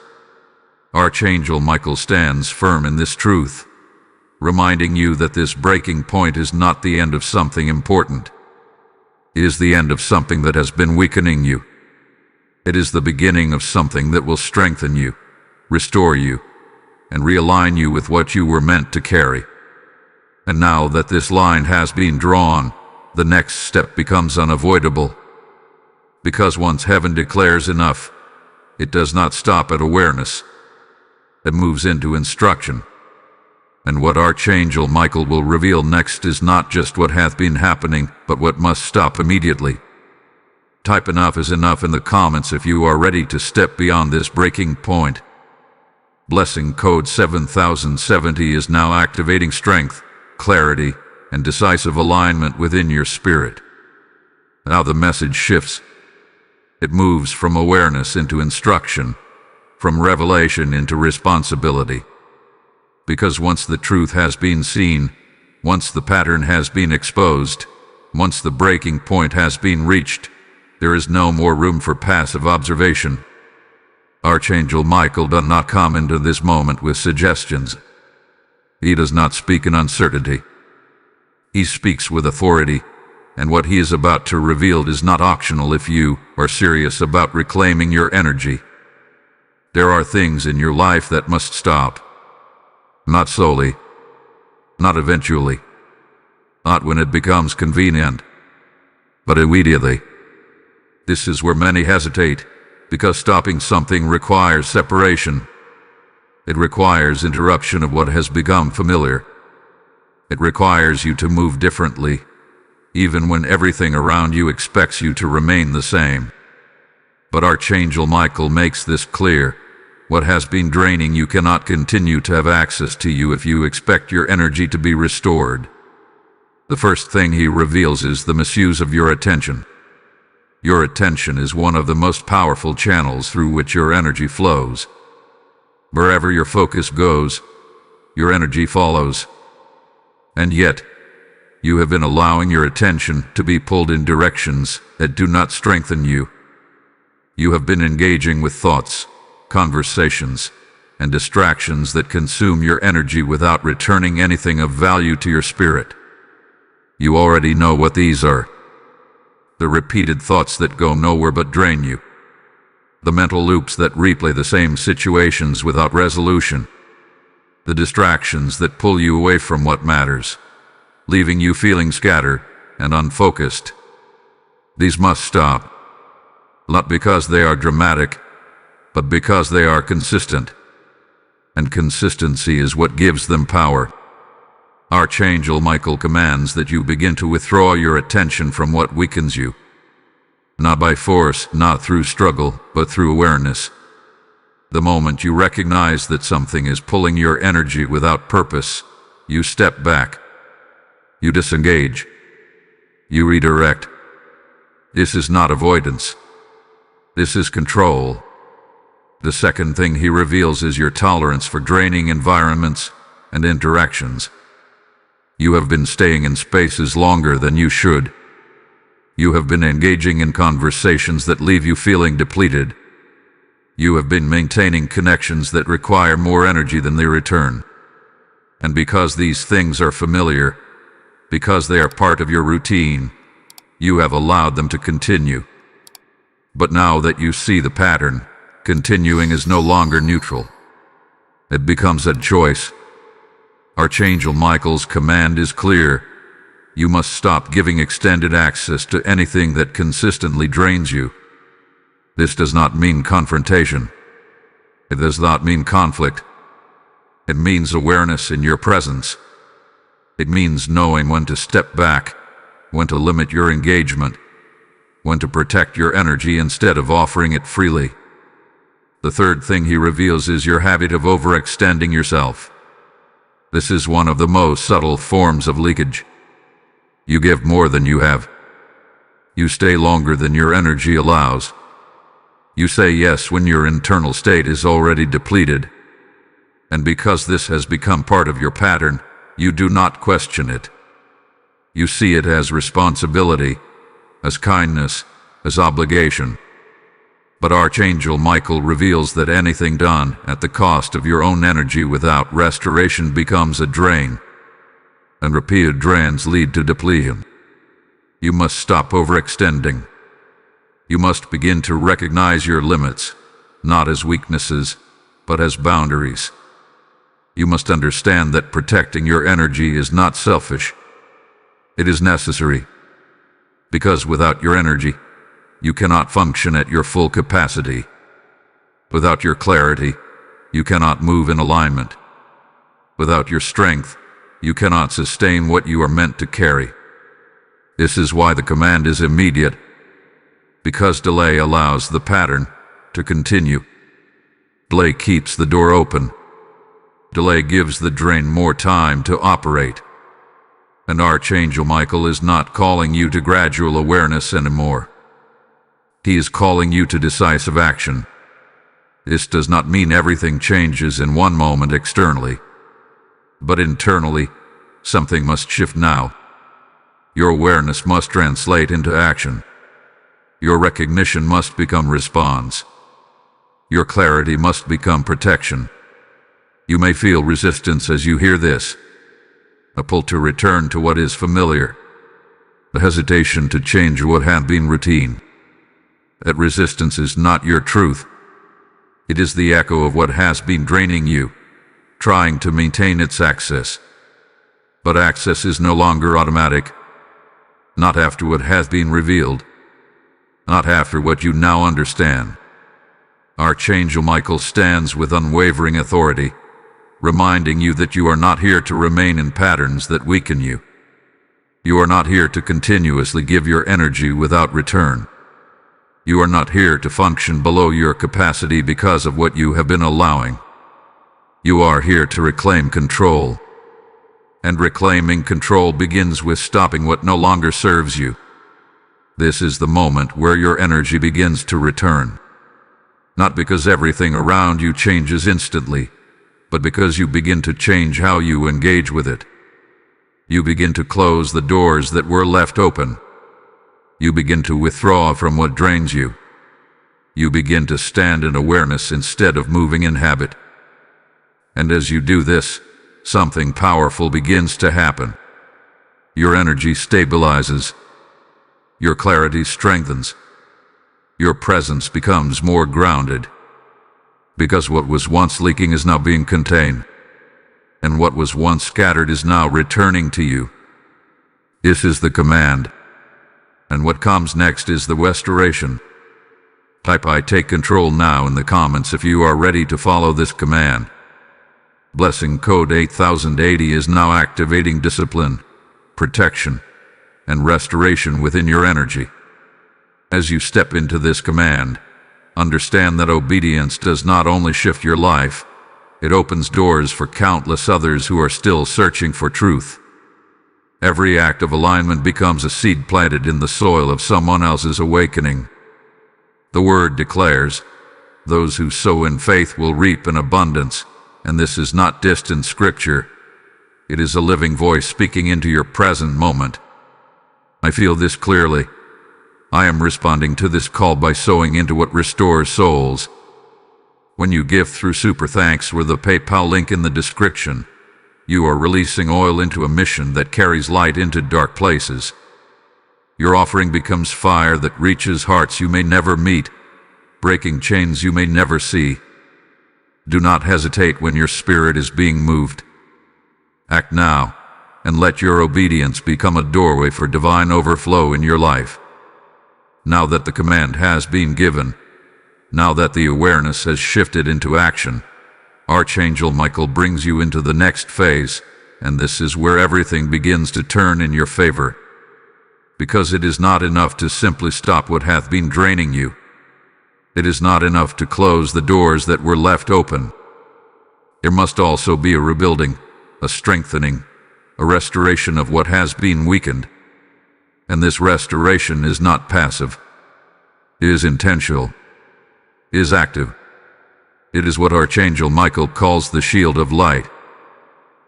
Archangel Michael stands firm in this truth, reminding you that this breaking point is not the end of something important. It is the end of something that has been weakening you. It is the beginning of something that will strengthen you, restore you, and realign you with what you were meant to carry. And now that this line has been drawn, the next step becomes unavoidable. Because once heaven declares enough, it does not stop at awareness. It moves into instruction. And what Archangel Michael will reveal next is not just what hath been happening, but what must stop immediately. Type enough is enough in the comments if you are ready to step beyond this breaking point. Blessing code 7070 is now activating strength, clarity, and decisive alignment within your spirit. Now the message shifts. It moves from awareness into instruction, from revelation into responsibility. Because once the truth has been seen, once the pattern has been exposed, once the breaking point has been reached, there is no more room for passive observation. Archangel Michael does not come into this moment with suggestions. He does not speak in uncertainty. He speaks with authority, and what he is about to reveal is not optional if you are serious about reclaiming your energy. There are things in your life that must stop. Not solely, not eventually, not when it becomes convenient, but immediately. This is where many hesitate, because stopping something requires separation. It requires interruption of what has become familiar. It requires you to move differently, even when everything around you expects you to remain the same. But Archangel Michael makes this clear. What has been draining you cannot continue to have access to you if you expect your energy to be restored. The first thing he reveals is the misuse of your attention. Your attention is one of the most powerful channels through which your energy flows. Wherever your focus goes, your energy follows. And yet, you have been allowing your attention to be pulled in directions that do not strengthen you. You have been engaging with thoughts, conversations, and distractions that consume your energy without returning anything of value to your spirit. You already know what these are. The repeated thoughts that go nowhere but drain you. The mental loops that replay the same situations without resolution. The distractions that pull you away from what matters, leaving you feeling scattered and unfocused. These must stop. Not because they are dramatic, but because they are consistent. And consistency is what gives them power. Archangel Michael commands that you begin to withdraw your attention from what weakens you. Not by force, not through struggle, but through awareness. The moment you recognize that something is pulling your energy without purpose, you step back. You disengage. You redirect. This is not avoidance. This is control. The second thing he reveals is your tolerance for draining environments and interactions. You have been staying in spaces longer than you should. You have been engaging in conversations that leave you feeling depleted. You have been maintaining connections that require more energy than they return. And because these things are familiar, because they are part of your routine, you have allowed them to continue. But now that you see the pattern, continuing is no longer neutral. It becomes a choice. Archangel Michael's command is clear. You must stop giving extended access to anything that consistently drains you. This does not mean confrontation. It does not mean conflict. It means awareness in your presence. It means knowing when to step back, when to limit your engagement, when to protect your energy instead of offering it freely. The third thing he reveals is your habit of overextending yourself. This is one of the most subtle forms of leakage. You give more than you have. You stay longer than your energy allows. You say yes when your internal state is already depleted. And because this has become part of your pattern, you do not question it. You see it as responsibility, as kindness, as obligation. But Archangel Michael reveals that anything done at the cost of your own energy without restoration becomes a drain, and repeated drains lead to depletion. You must stop overextending. You must begin to recognize your limits, not as weaknesses, but as boundaries. You must understand that protecting your energy is not selfish. It is necessary. Because without your energy, you cannot function at your full capacity. Without your clarity, you cannot move in alignment. Without your strength, you cannot sustain what you are meant to carry. This is why the command is immediate, because delay allows the pattern to continue. Delay keeps the door open. Delay gives the drain more time to operate. And Archangel Michael is not calling you to gradual awareness anymore. He is calling you to decisive action. This does not mean everything changes in one moment externally. But internally, something must shift now. Your awareness must translate into action. Your recognition must become response. Your clarity must become protection. You may feel resistance as you hear this. A pull to return to what is familiar. A hesitation to change what had been routine. That resistance is not your truth. It is the echo of what has been draining you, trying to maintain its access. But access is no longer automatic. Not after what has been revealed. Not after what you now understand. Archangel Michael stands with unwavering authority, reminding you that you are not here to remain in patterns that weaken you. You are not here to continuously give your energy without return. You are not here to function below your capacity because of what you have been allowing. You are here to reclaim control. And reclaiming control begins with stopping what no longer serves you. This is the moment where your energy begins to return. Not because everything around you changes instantly, but because you begin to change how you engage with it. You begin to close the doors that were left open. You begin to withdraw from what drains you. You begin to stand in awareness instead of moving in habit. And as you do this, something powerful begins to happen. Your energy stabilizes. Your clarity strengthens. Your presence becomes more grounded. Because what was once leaking is now being contained. And what was once scattered is now returning to you. This is the command. And what comes next is the restoration. Type "I take control" now in the comments if you are ready to follow this command. Blessing code 8080 is now activating discipline, protection, and restoration within your energy. As you step into this command, understand that obedience does not only shift your life, it opens doors for countless others who are still searching for truth. Every act of alignment becomes a seed planted in the soil of someone else's awakening. The word declares, "Those who sow in faith will reap in abundance," and this is not distant scripture. It is a living voice speaking into your present moment. I feel this clearly. I am responding to this call by sowing into what restores souls. When you give through Super Thanks with the PayPal link in the description, you are releasing oil into a mission that carries light into dark places. Your offering becomes fire that reaches hearts you may never meet, breaking chains you may never see. Do not hesitate when your spirit is being moved. Act now, and let your obedience become a doorway for divine overflow in your life. Now that the command has been given, now that the awareness has shifted into action, Archangel Michael brings you into the next phase, and this is where everything begins to turn in your favor. Because it is not enough to simply stop what hath been draining you. It is not enough to close the doors that were left open. There must also be a rebuilding, a strengthening, a restoration of what has been weakened. And this restoration is not passive. It is intentional. It is active. It is what Archangel Michael calls the shield of light.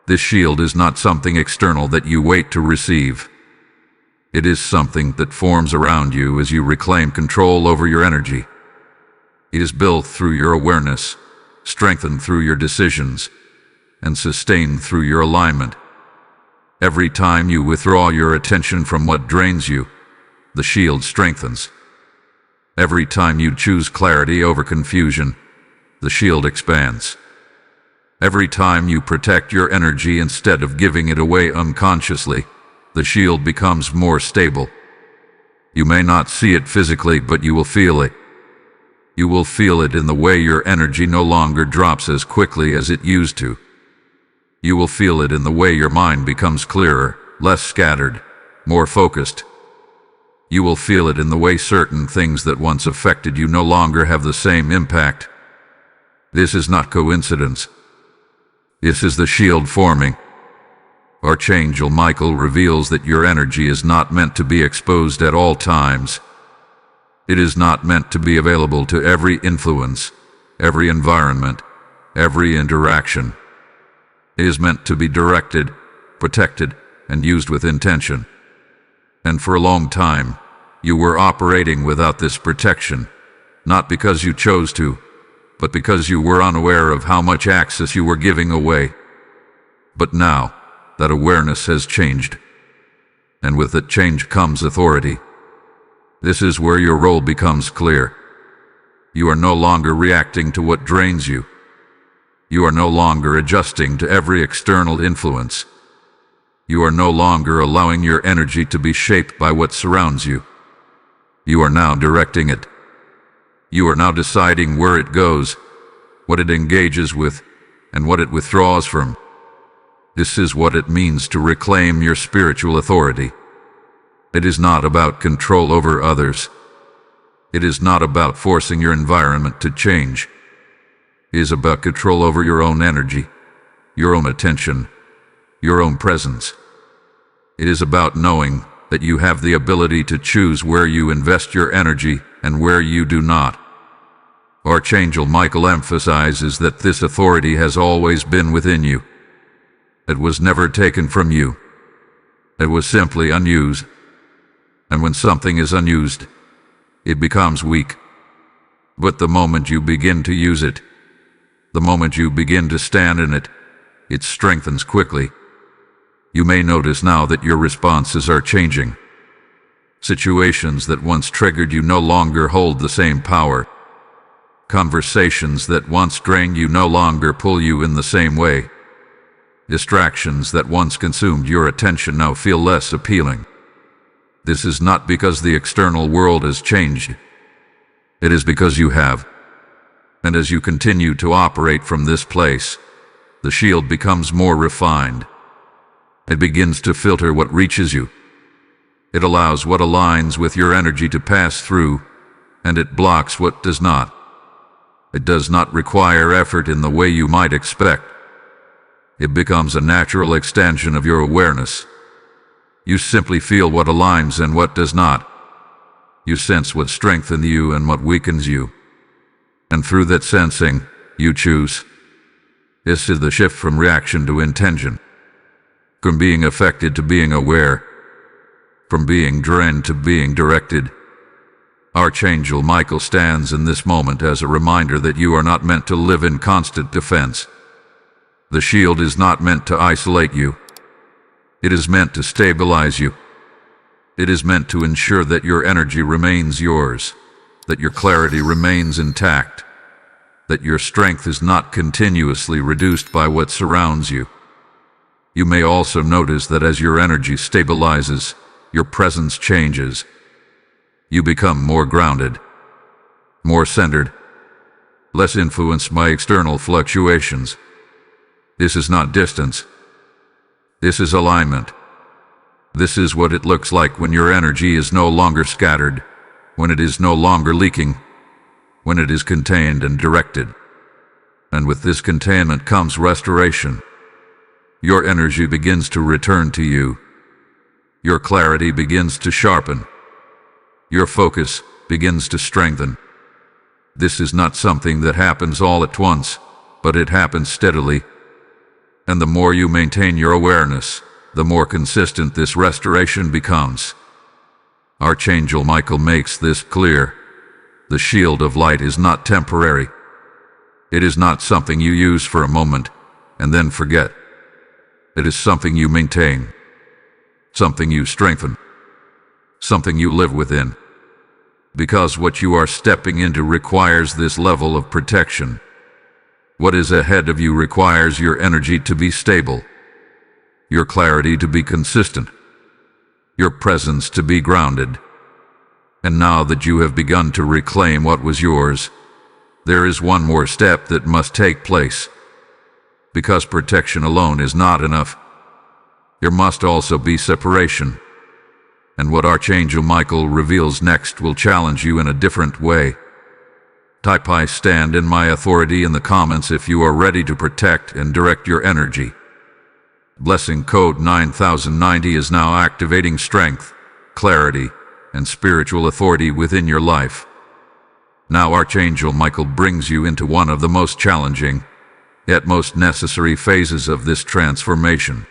This shield is not something external that you wait to receive. It is something that forms around you as you reclaim control over your energy. It is built through your awareness, strengthened through your decisions, and sustained through your alignment. Every time you withdraw your attention from what drains you, the shield strengthens. Every time you choose clarity over confusion, the shield expands. Every time you protect your energy instead of giving it away unconsciously, the shield becomes more stable. You may not see it physically, but you will feel it. You will feel it in the way your energy no longer drops as quickly as it used to. You will feel it in the way your mind becomes clearer, less scattered, more focused. You will feel it in the way certain things that once affected you no longer have the same impact. This is not coincidence. This is the shield forming. Archangel Michael reveals that your energy is not meant to be exposed at all times. It is not meant to be available to every influence, every environment, every interaction. It is meant to be directed, protected, and used with intention. And for a long time, you were operating without this protection, not because you chose to, but because you were unaware of how much access you were giving away. But now, that awareness has changed. And with that change comes authority. This is where your role becomes clear. You are no longer reacting to what drains you. You are no longer adjusting to every external influence. You are no longer allowing your energy to be shaped by what surrounds you. You are now directing it. You are now deciding where it goes, what it engages with, and what it withdraws from. This is what it means to reclaim your spiritual authority. It is not about control over others. It is not about forcing your environment to change. It is about control over your own energy, your own attention, your own presence. It is about knowing that you have the ability to choose where you invest your energy and where you do not. Archangel Michael emphasizes that this authority has always been within you. It was never taken from you. It was simply unused. And when something is unused, it becomes weak. But the moment you begin to use it, the moment you begin to stand in it, it strengthens quickly. You may notice now that your responses are changing. Situations that once triggered you no longer hold the same power. Conversations that once drained you no longer pull you in the same way. Distractions that once consumed your attention now feel less appealing. This is not because the external world has changed. It is because you have. And as you continue to operate from this place, the shield becomes more refined. It begins to filter what reaches you. It allows what aligns with your energy to pass through, and it blocks what does not. It does not require effort in the way you might expect. It becomes a natural extension of your awareness. You simply feel what aligns and what does not. You sense what strengthens you and what weakens you. And through that sensing, you choose. This is the shift from reaction to intention. from being affected to being aware, from being drained to being directed. Archangel Michael stands in this moment as a reminder that you are not meant to live in constant defense. The shield is not meant to isolate you. It is meant to stabilize you. It is meant to ensure that your energy remains yours, that your clarity remains intact, that your strength is not continuously reduced by what surrounds you. You may also notice that as your energy stabilizes, your presence changes. You become more grounded, more centered, less influenced by external fluctuations. This is not distance. This is alignment. This is what it looks like when your energy is no longer scattered, when it is no longer leaking, when it is contained and directed. And with this containment comes restoration. Your energy begins to return to you. Your clarity begins to sharpen. Your focus begins to strengthen. This is not something that happens all at once, but it happens steadily. And the more you maintain your awareness, the more consistent this restoration becomes. Archangel Michael makes this clear. The shield of light is not temporary. It is not something you use for a moment and then forget. It is something you maintain, something you strengthen, something you live within. Because what you are stepping into requires this level of protection. What is ahead of you requires your energy to be stable, your clarity to be consistent, your presence to be grounded. And now that you have begun to reclaim what was yours, there is one more step that must take place. Because protection alone is not enough, there must also be separation. And what Archangel Michael reveals next will challenge you in a different way. Type "I stand in my authority" in the comments if you are ready to protect and direct your energy. Blessing code 9090 is now activating strength, clarity, and spiritual authority within your life. Now Archangel Michael brings you into one of the most challenging, yet most necessary phases of this transformation.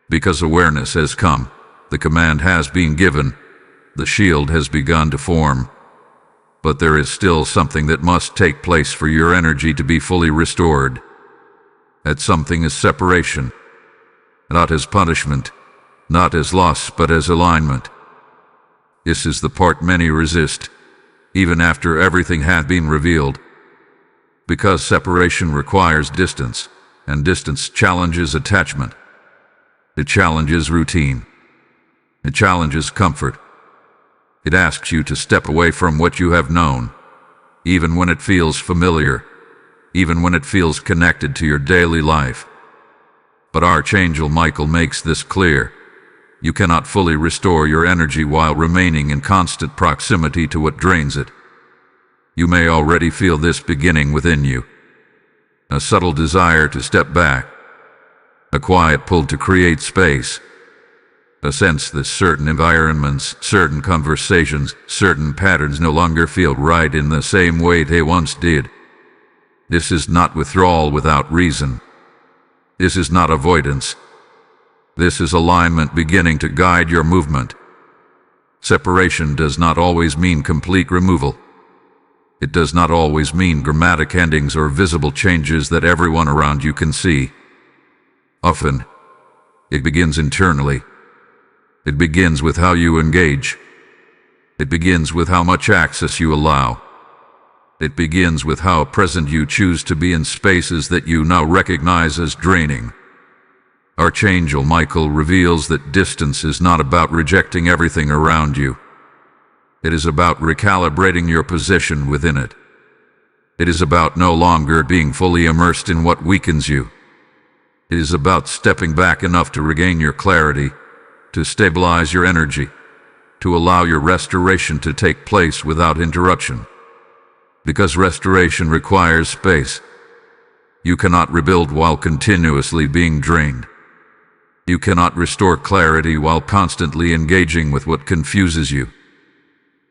Because awareness has come, the command has been given, the shield has begun to form. But there is still something that must take place for your energy to be fully restored. That something is separation, not as punishment, not as loss, but as alignment. This is the part many resist, even after everything had been revealed. Because separation requires distance, and distance challenges attachment. It challenges routine. It challenges comfort. It asks you to step away from what you have known, even when it feels familiar, even when it feels connected to your daily life. But Archangel Michael makes this clear. You cannot fully restore your energy while remaining in constant proximity to what drains it. You may already feel this beginning within you. A subtle desire to step back, a quiet pull to create space, a sense that certain environments, certain conversations, certain patterns no longer feel right in the same way they once did. This is not withdrawal without reason. This is not avoidance. This is alignment beginning to guide your movement. Separation does not always mean complete removal. It does not always mean dramatic endings or visible changes that everyone around you can see. Often, it begins internally. It begins with how you engage. It begins with how much access you allow. It begins with how present you choose to be in spaces that you now recognize as draining. Archangel Michael reveals that distance is not about rejecting everything around you. It is about recalibrating your position within it. It is about no longer being fully immersed in what weakens you. It is about stepping back enough to regain your clarity, to stabilize your energy, to allow your restoration to take place without interruption. Because restoration requires space. You cannot rebuild while continuously being drained. You cannot restore clarity while constantly engaging with what confuses you.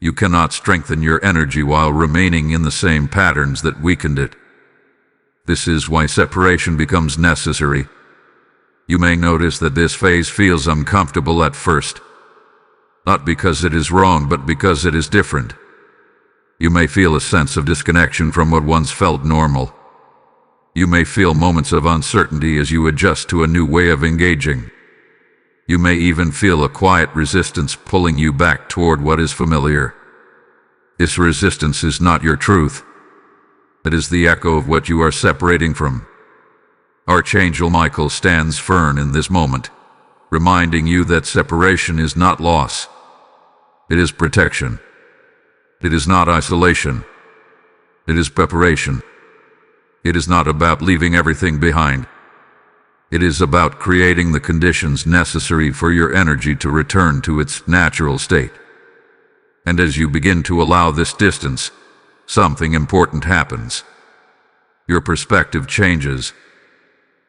You cannot strengthen your energy while remaining in the same patterns that weakened it. This is why separation becomes necessary. You may notice that this phase feels uncomfortable at first, not because it is wrong, but because it is different. You may feel a sense of disconnection from what once felt normal. You may feel moments of uncertainty as you adjust to a new way of engaging. You may even feel a quiet resistance pulling you back toward what is familiar. This resistance is not your truth. It is the echo of what you are separating from. Archangel Michael stands firm in this moment, reminding you that separation is not loss. It is protection. It is not isolation. It is preparation. It is not about leaving everything behind. It is about creating the conditions necessary for your energy to return to its natural state. And as you begin to allow this distance, something important happens. Your perspective changes.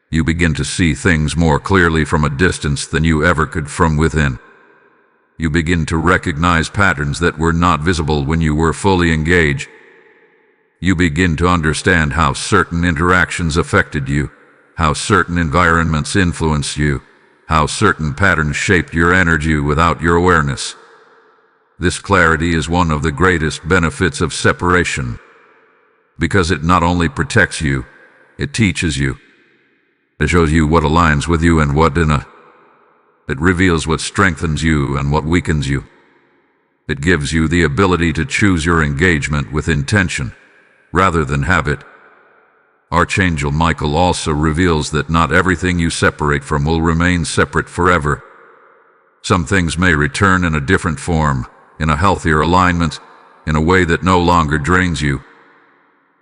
You begin to see things more clearly from a distance than you ever could from within. You begin to recognize patterns that were not visible when you were fully engaged. You begin to understand how certain interactions affected you, how certain environments influenced you, how certain patterns shaped your energy without your awareness. This clarity is one of the greatest benefits of separation, because it not only protects you, it teaches you. It shows you what aligns with you and what doesn't. It reveals what strengthens you and what weakens you. It gives you the ability to choose your engagement with intention, rather than habit. Archangel Michael also reveals that not everything you separate from will remain separate forever. Some things may return in a different form, in a healthier alignment, in a way that no longer drains you.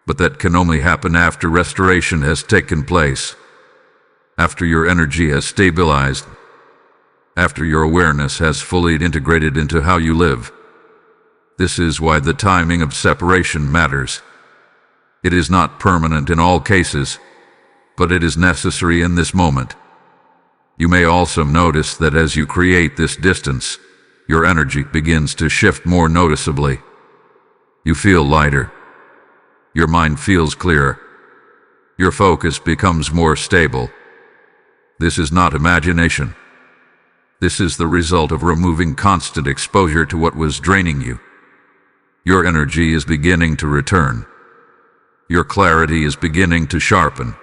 But that can only happen after restoration has taken place, after your energy has stabilized, after your awareness has fully integrated into how you live. This is why the timing of separation matters. It is not permanent in all cases, but it is necessary in this moment. You may also notice that as you create this distance, your energy begins to shift more noticeably. You feel lighter. Your mind feels clearer. Your focus becomes more stable. This is not imagination. This is the result of removing constant exposure to what was draining you. Your energy is beginning to return. Your clarity is beginning to sharpen.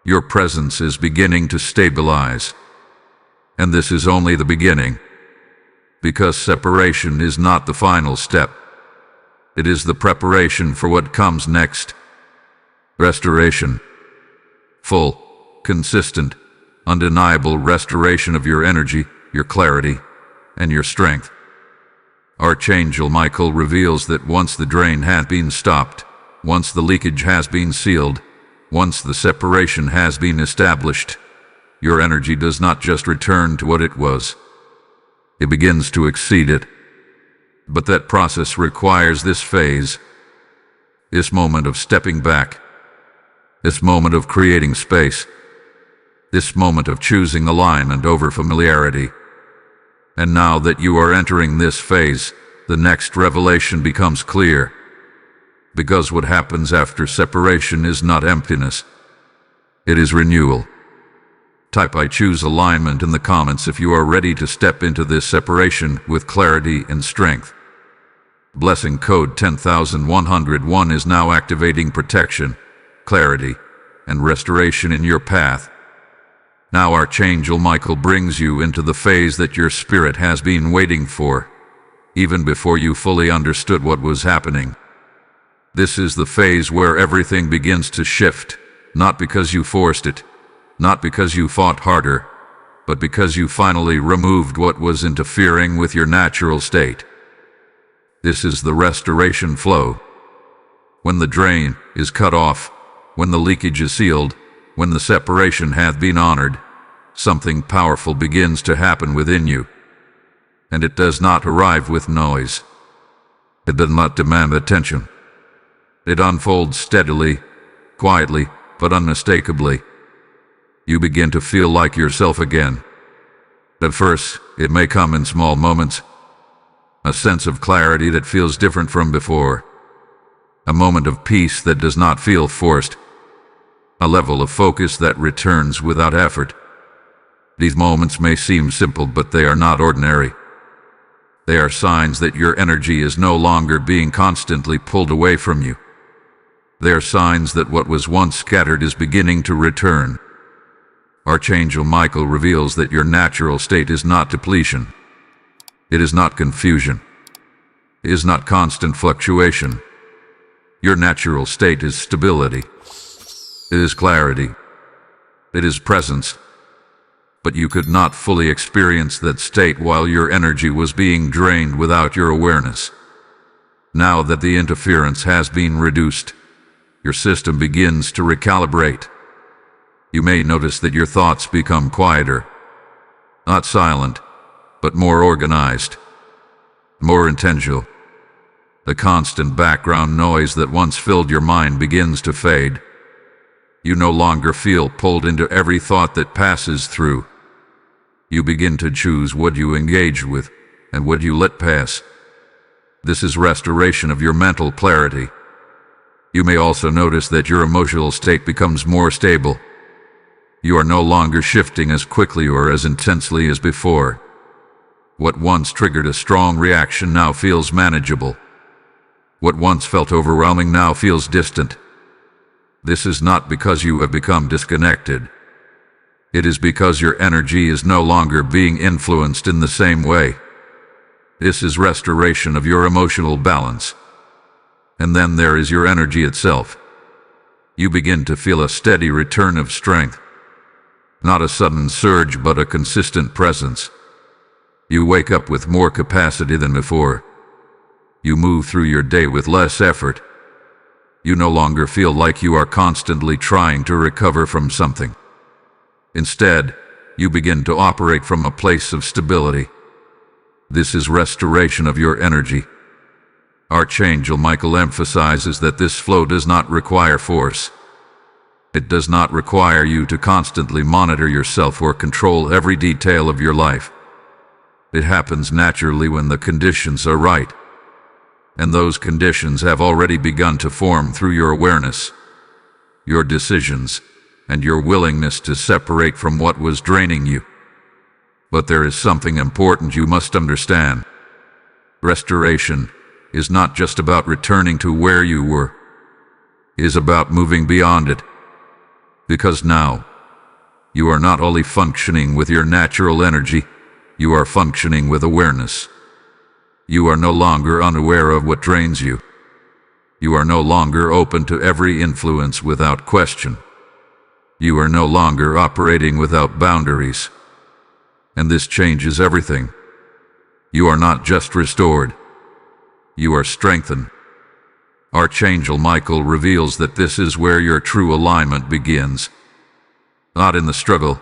Your presence is beginning to stabilize. And this is only the beginning, because separation is not the final step. It is the preparation for what comes next. Restoration. Full, consistent, undeniable restoration of your energy, your clarity, and your strength. Archangel Michael reveals that once the drain has been stopped, once the leakage has been sealed, once the separation has been established, your energy does not just return to what it was. It begins to exceed it. But that process requires this phase, this moment of stepping back, this moment of creating space, this moment of choosing alignment over familiarity. And now that you are entering this phase, the next revelation becomes clear. Because what happens after separation is not emptiness. It is renewal. Type "I choose alignment" in the comments if you are ready to step into this separation with clarity and strength. Blessing code 10101 is now activating protection, clarity, and restoration in your path. Now Archangel Michael brings you into the phase that your spirit has been waiting for, even before you fully understood what was happening. This is the phase where everything begins to shift, not because you forced it, not because you fought harder, but because you finally removed what was interfering with your natural state. This is the restoration flow. When the drain is cut off, when the leakage is sealed, when the separation hath been honored, something powerful begins to happen within you. And it does not arrive with noise. It does not demand attention. It unfolds steadily, quietly, but unmistakably. You begin to feel like yourself again. At first, it may come in small moments. A sense of clarity that feels different from before. A moment of peace that does not feel forced. A level of focus that returns without effort. These moments may seem simple, but they are not ordinary. They are signs that your energy is no longer being constantly pulled away from you. They are signs that what was once scattered is beginning to return. Archangel Michael reveals that your natural state is not depletion. It is not confusion. It is not constant fluctuation. Your natural state is stability. It is clarity. It is presence. But you could not fully experience that state while your energy was being drained without your awareness. Now that the interference has been reduced, your system begins to recalibrate. You may notice that your thoughts become quieter, not silent, but more organized, more intentional. The constant background noise that once filled your mind begins to fade. You no longer feel pulled into every thought that passes through. You begin to choose what you engage with and what you let pass. This is restoration of your mental clarity. You may also notice that your emotional state becomes more stable. You are no longer shifting as quickly or as intensely as before. What once triggered a strong reaction now feels manageable. What once felt overwhelming now feels distant. This is not because you have become disconnected. It is because your energy is no longer being influenced in the same way. This is restoration of your emotional balance. And then there is your energy itself. You begin to feel a steady return of strength. Not a sudden surge, but a consistent presence. You wake up with more capacity than before. You move through your day with less effort. You no longer feel like you are constantly trying to recover from something. Instead, you begin to operate from a place of stability. This is restoration of your energy. Archangel Michael emphasizes that this flow does not require force. It does not require you to constantly monitor yourself or control every detail of your life. It happens naturally when the conditions are right. And those conditions have already begun to form through your awareness, your decisions, and your willingness to separate from what was draining you. But there is something important you must understand. Restoration is not just about returning to where you were. It is about moving beyond it. Because now, you are not only functioning with your natural energy, you are functioning with awareness. You are no longer unaware of what drains you. You are no longer open to every influence without question. You are no longer operating without boundaries. And this changes everything. You are not just restored. You are strengthened. Archangel Michael reveals that this is where your true alignment begins. Not in the struggle,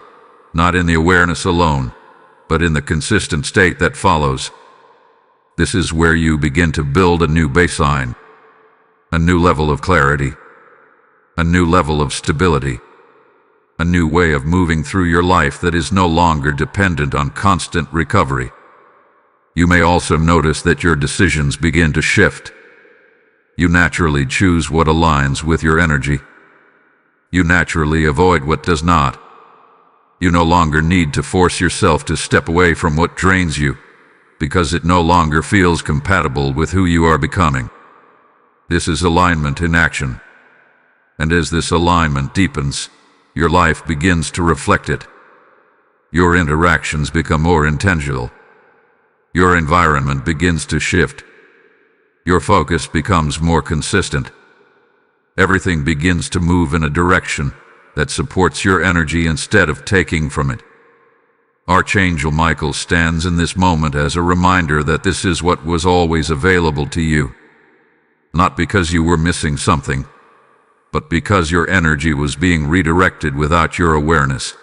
not in the awareness alone, but in the consistent state that follows. This is where you begin to build a new baseline, a new level of clarity, a new level of stability, a new way of moving through your life that is no longer dependent on constant recovery. You may also notice that your decisions begin to shift. You naturally choose what aligns with your energy. You naturally avoid what does not. You no longer need to force yourself to step away from what drains you, because it no longer feels compatible with who you are becoming. This is alignment in action. And as this alignment deepens, your life begins to reflect it. Your interactions become more intentional. Your environment begins to shift. Your focus becomes more consistent. Everything begins to move in a direction that supports your energy instead of taking from it. Archangel Michael stands in this moment as a reminder that this is what was always available to you. Not because you were missing something, but because your energy was being redirected without your awareness.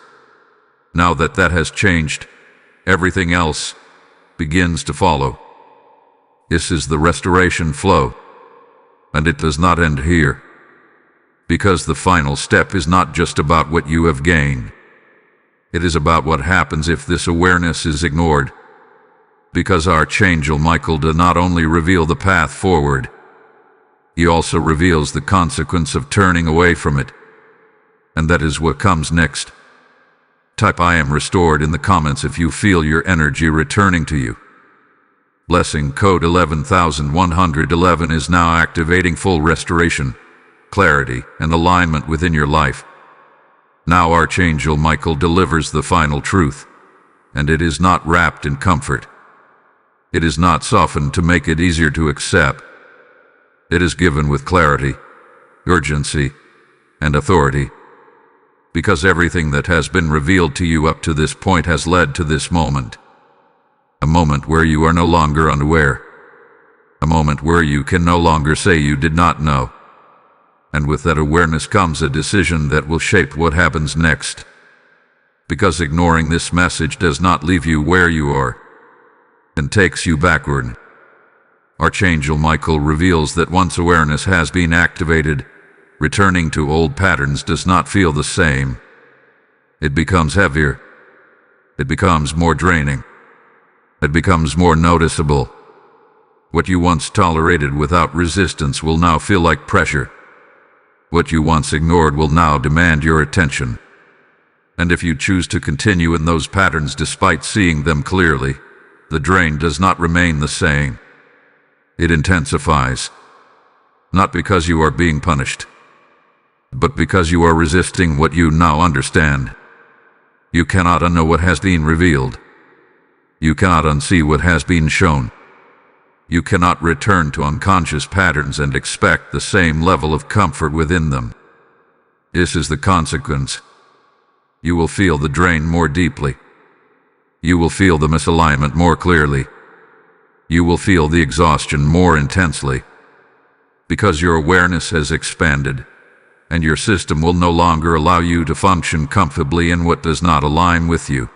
Now that that has changed, everything else begins to follow. This is the restoration flow, and it does not end here. Because the final step is not just about what you have gained. It is about what happens if this awareness is ignored. Because Archangel Michael does not only reveal the path forward, he also reveals the consequence of turning away from it. And that is what comes next. Type "I am restored" in the comments if you feel your energy returning to you. Blessing code 11111 is now activating full restoration, clarity, and alignment within your life. Now Archangel Michael delivers the final truth, and it is not wrapped in comfort. It is not softened to make it easier to accept. It is given with clarity, urgency, and authority, because everything that has been revealed to you up to this point has led to this moment. A moment where you are no longer unaware. A moment where you can no longer say you did not know. And with that awareness comes a decision that will shape what happens next. Because ignoring this message does not leave you where you are, and takes you backward. Archangel Michael reveals that once awareness has been activated, returning to old patterns does not feel the same. It becomes heavier. It becomes more draining. It becomes more noticeable. What you once tolerated without resistance will now feel like pressure. What you once ignored will now demand your attention. And if you choose to continue in those patterns despite seeing them clearly, the drain does not remain the same. It intensifies. Not because you are being punished, but because you are resisting what you now understand. You cannot unknow what has been revealed. You cannot unsee what has been shown. You cannot return to unconscious patterns and expect the same level of comfort within them. This is the consequence. You will feel the drain more deeply. You will feel the misalignment more clearly. You will feel the exhaustion more intensely, because your awareness has expanded, and your system will no longer allow you to function comfortably in what does not align with you.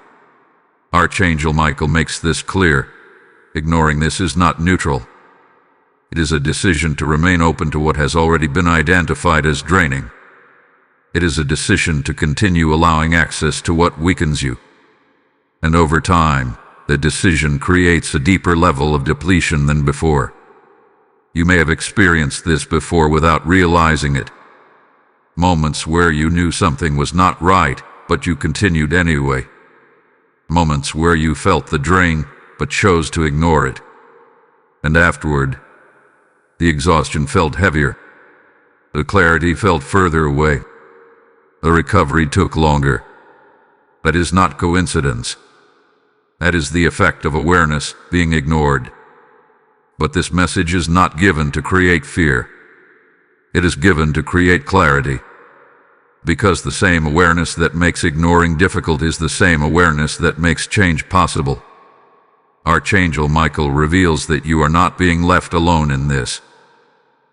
Archangel Michael makes this clear. Ignoring this is not neutral. It is a decision to remain open to what has already been identified as draining. It is a decision to continue allowing access to what weakens you. And over time, the decision creates a deeper level of depletion than before. You may have experienced this before without realizing it. Moments where you knew something was not right, but you continued anyway. Moments where you felt the drain, but chose to ignore it. And afterward, the exhaustion felt heavier. The clarity felt further away. The recovery took longer. That is not coincidence. That is the effect of awareness being ignored. But this message is not given to create fear. It is given to create clarity. Because the same awareness that makes ignoring difficult is the same awareness that makes change possible. Archangel Michael reveals that you are not being left alone in this.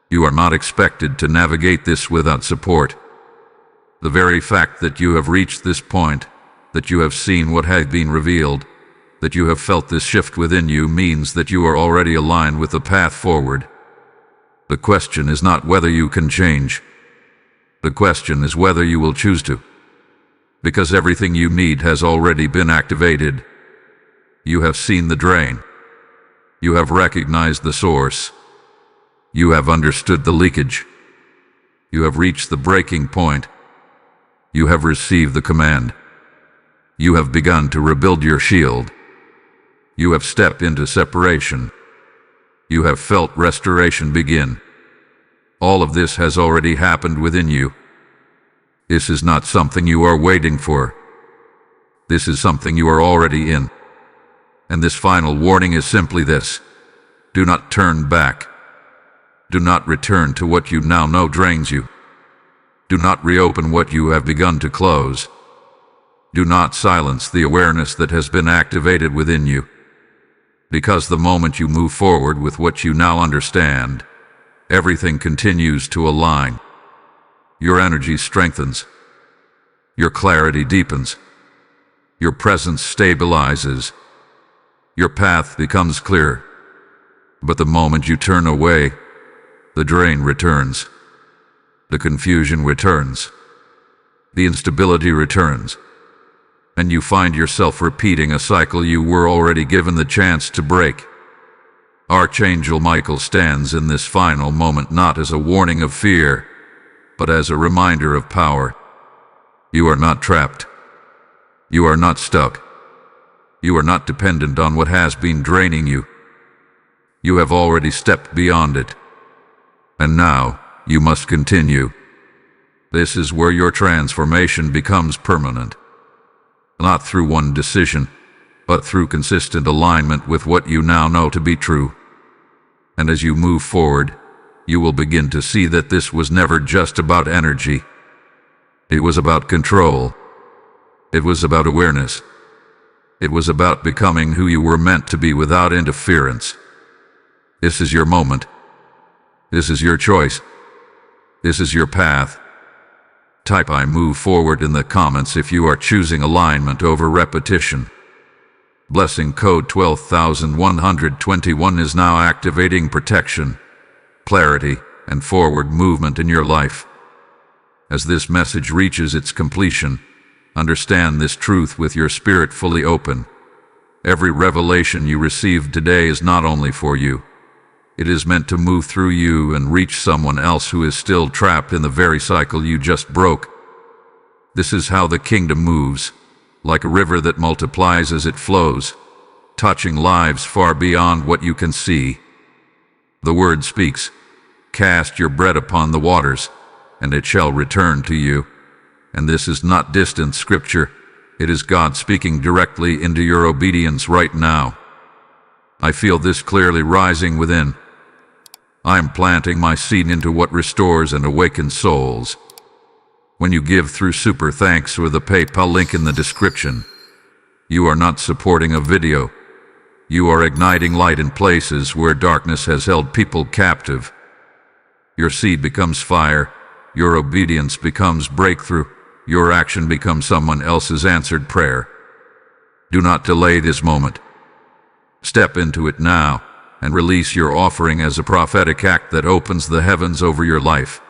You are not expected to navigate this without support. The very fact that you have reached this point, that you have seen what has been revealed, that you have felt this shift within you means that you are already aligned with the path forward. The question is not whether you can change. The question is whether you will choose to. Because everything you need has already been activated. You have seen the drain. You have recognized the source. You have understood the leakage. You have reached the breaking point. You have received the command. You have begun to rebuild your shield. You have stepped into separation. You have felt restoration begin. All of this has already happened within you. This is not something you are waiting for. This is something you are already in. And this final warning is simply this: do not turn back. Do not return to what you now know drains you. Do not reopen what you have begun to close. Do not silence the awareness that has been activated within you. Because the moment you move forward with what you now understand, everything continues to align. Your energy strengthens. Your clarity deepens. Your presence stabilizes. Your path becomes clear. But the moment you turn away, the drain returns. The confusion returns. The instability returns. And you find yourself repeating a cycle you were already given the chance to break. Archangel Michael stands in this final moment not as a warning of fear, but as a reminder of power. You are not trapped. You are not stuck. You are not dependent on what has been draining you. You have already stepped beyond it. And now, you must continue. This is where your transformation becomes permanent. Not through one decision, but through consistent alignment with what you now know to be true. And as you move forward, you will begin to see that this was never just about energy. It was about control. It was about awareness. It was about becoming who you were meant to be without interference. This is your moment. This is your choice. This is your path. Type "I move forward" in the comments if you are choosing alignment over repetition. Blessing code 12,121 is now activating protection, clarity, and forward movement in your life. As this message reaches its completion, understand this truth with your spirit fully open. Every revelation you received today is not only for you. It is meant to move through you and reach someone else who is still trapped in the very cycle you just broke. This is how the kingdom moves, like a river that multiplies as it flows, touching lives far beyond what you can see. The word speaks, "Cast your bread upon the waters, and it shall return to you." And this is not distant scripture. It is God speaking directly into your obedience right now. I feel this clearly rising within. I am planting my seed into what restores and awakens souls. When you give through Super Thanks or the PayPal link in the description, you are not supporting a video. You are igniting light in places where darkness has held people captive. Your seed becomes fire. Your obedience becomes breakthrough. Your action becomes someone else's answered prayer. Do not delay this moment. Step into it now and release your offering as a prophetic act that opens the heavens over your life.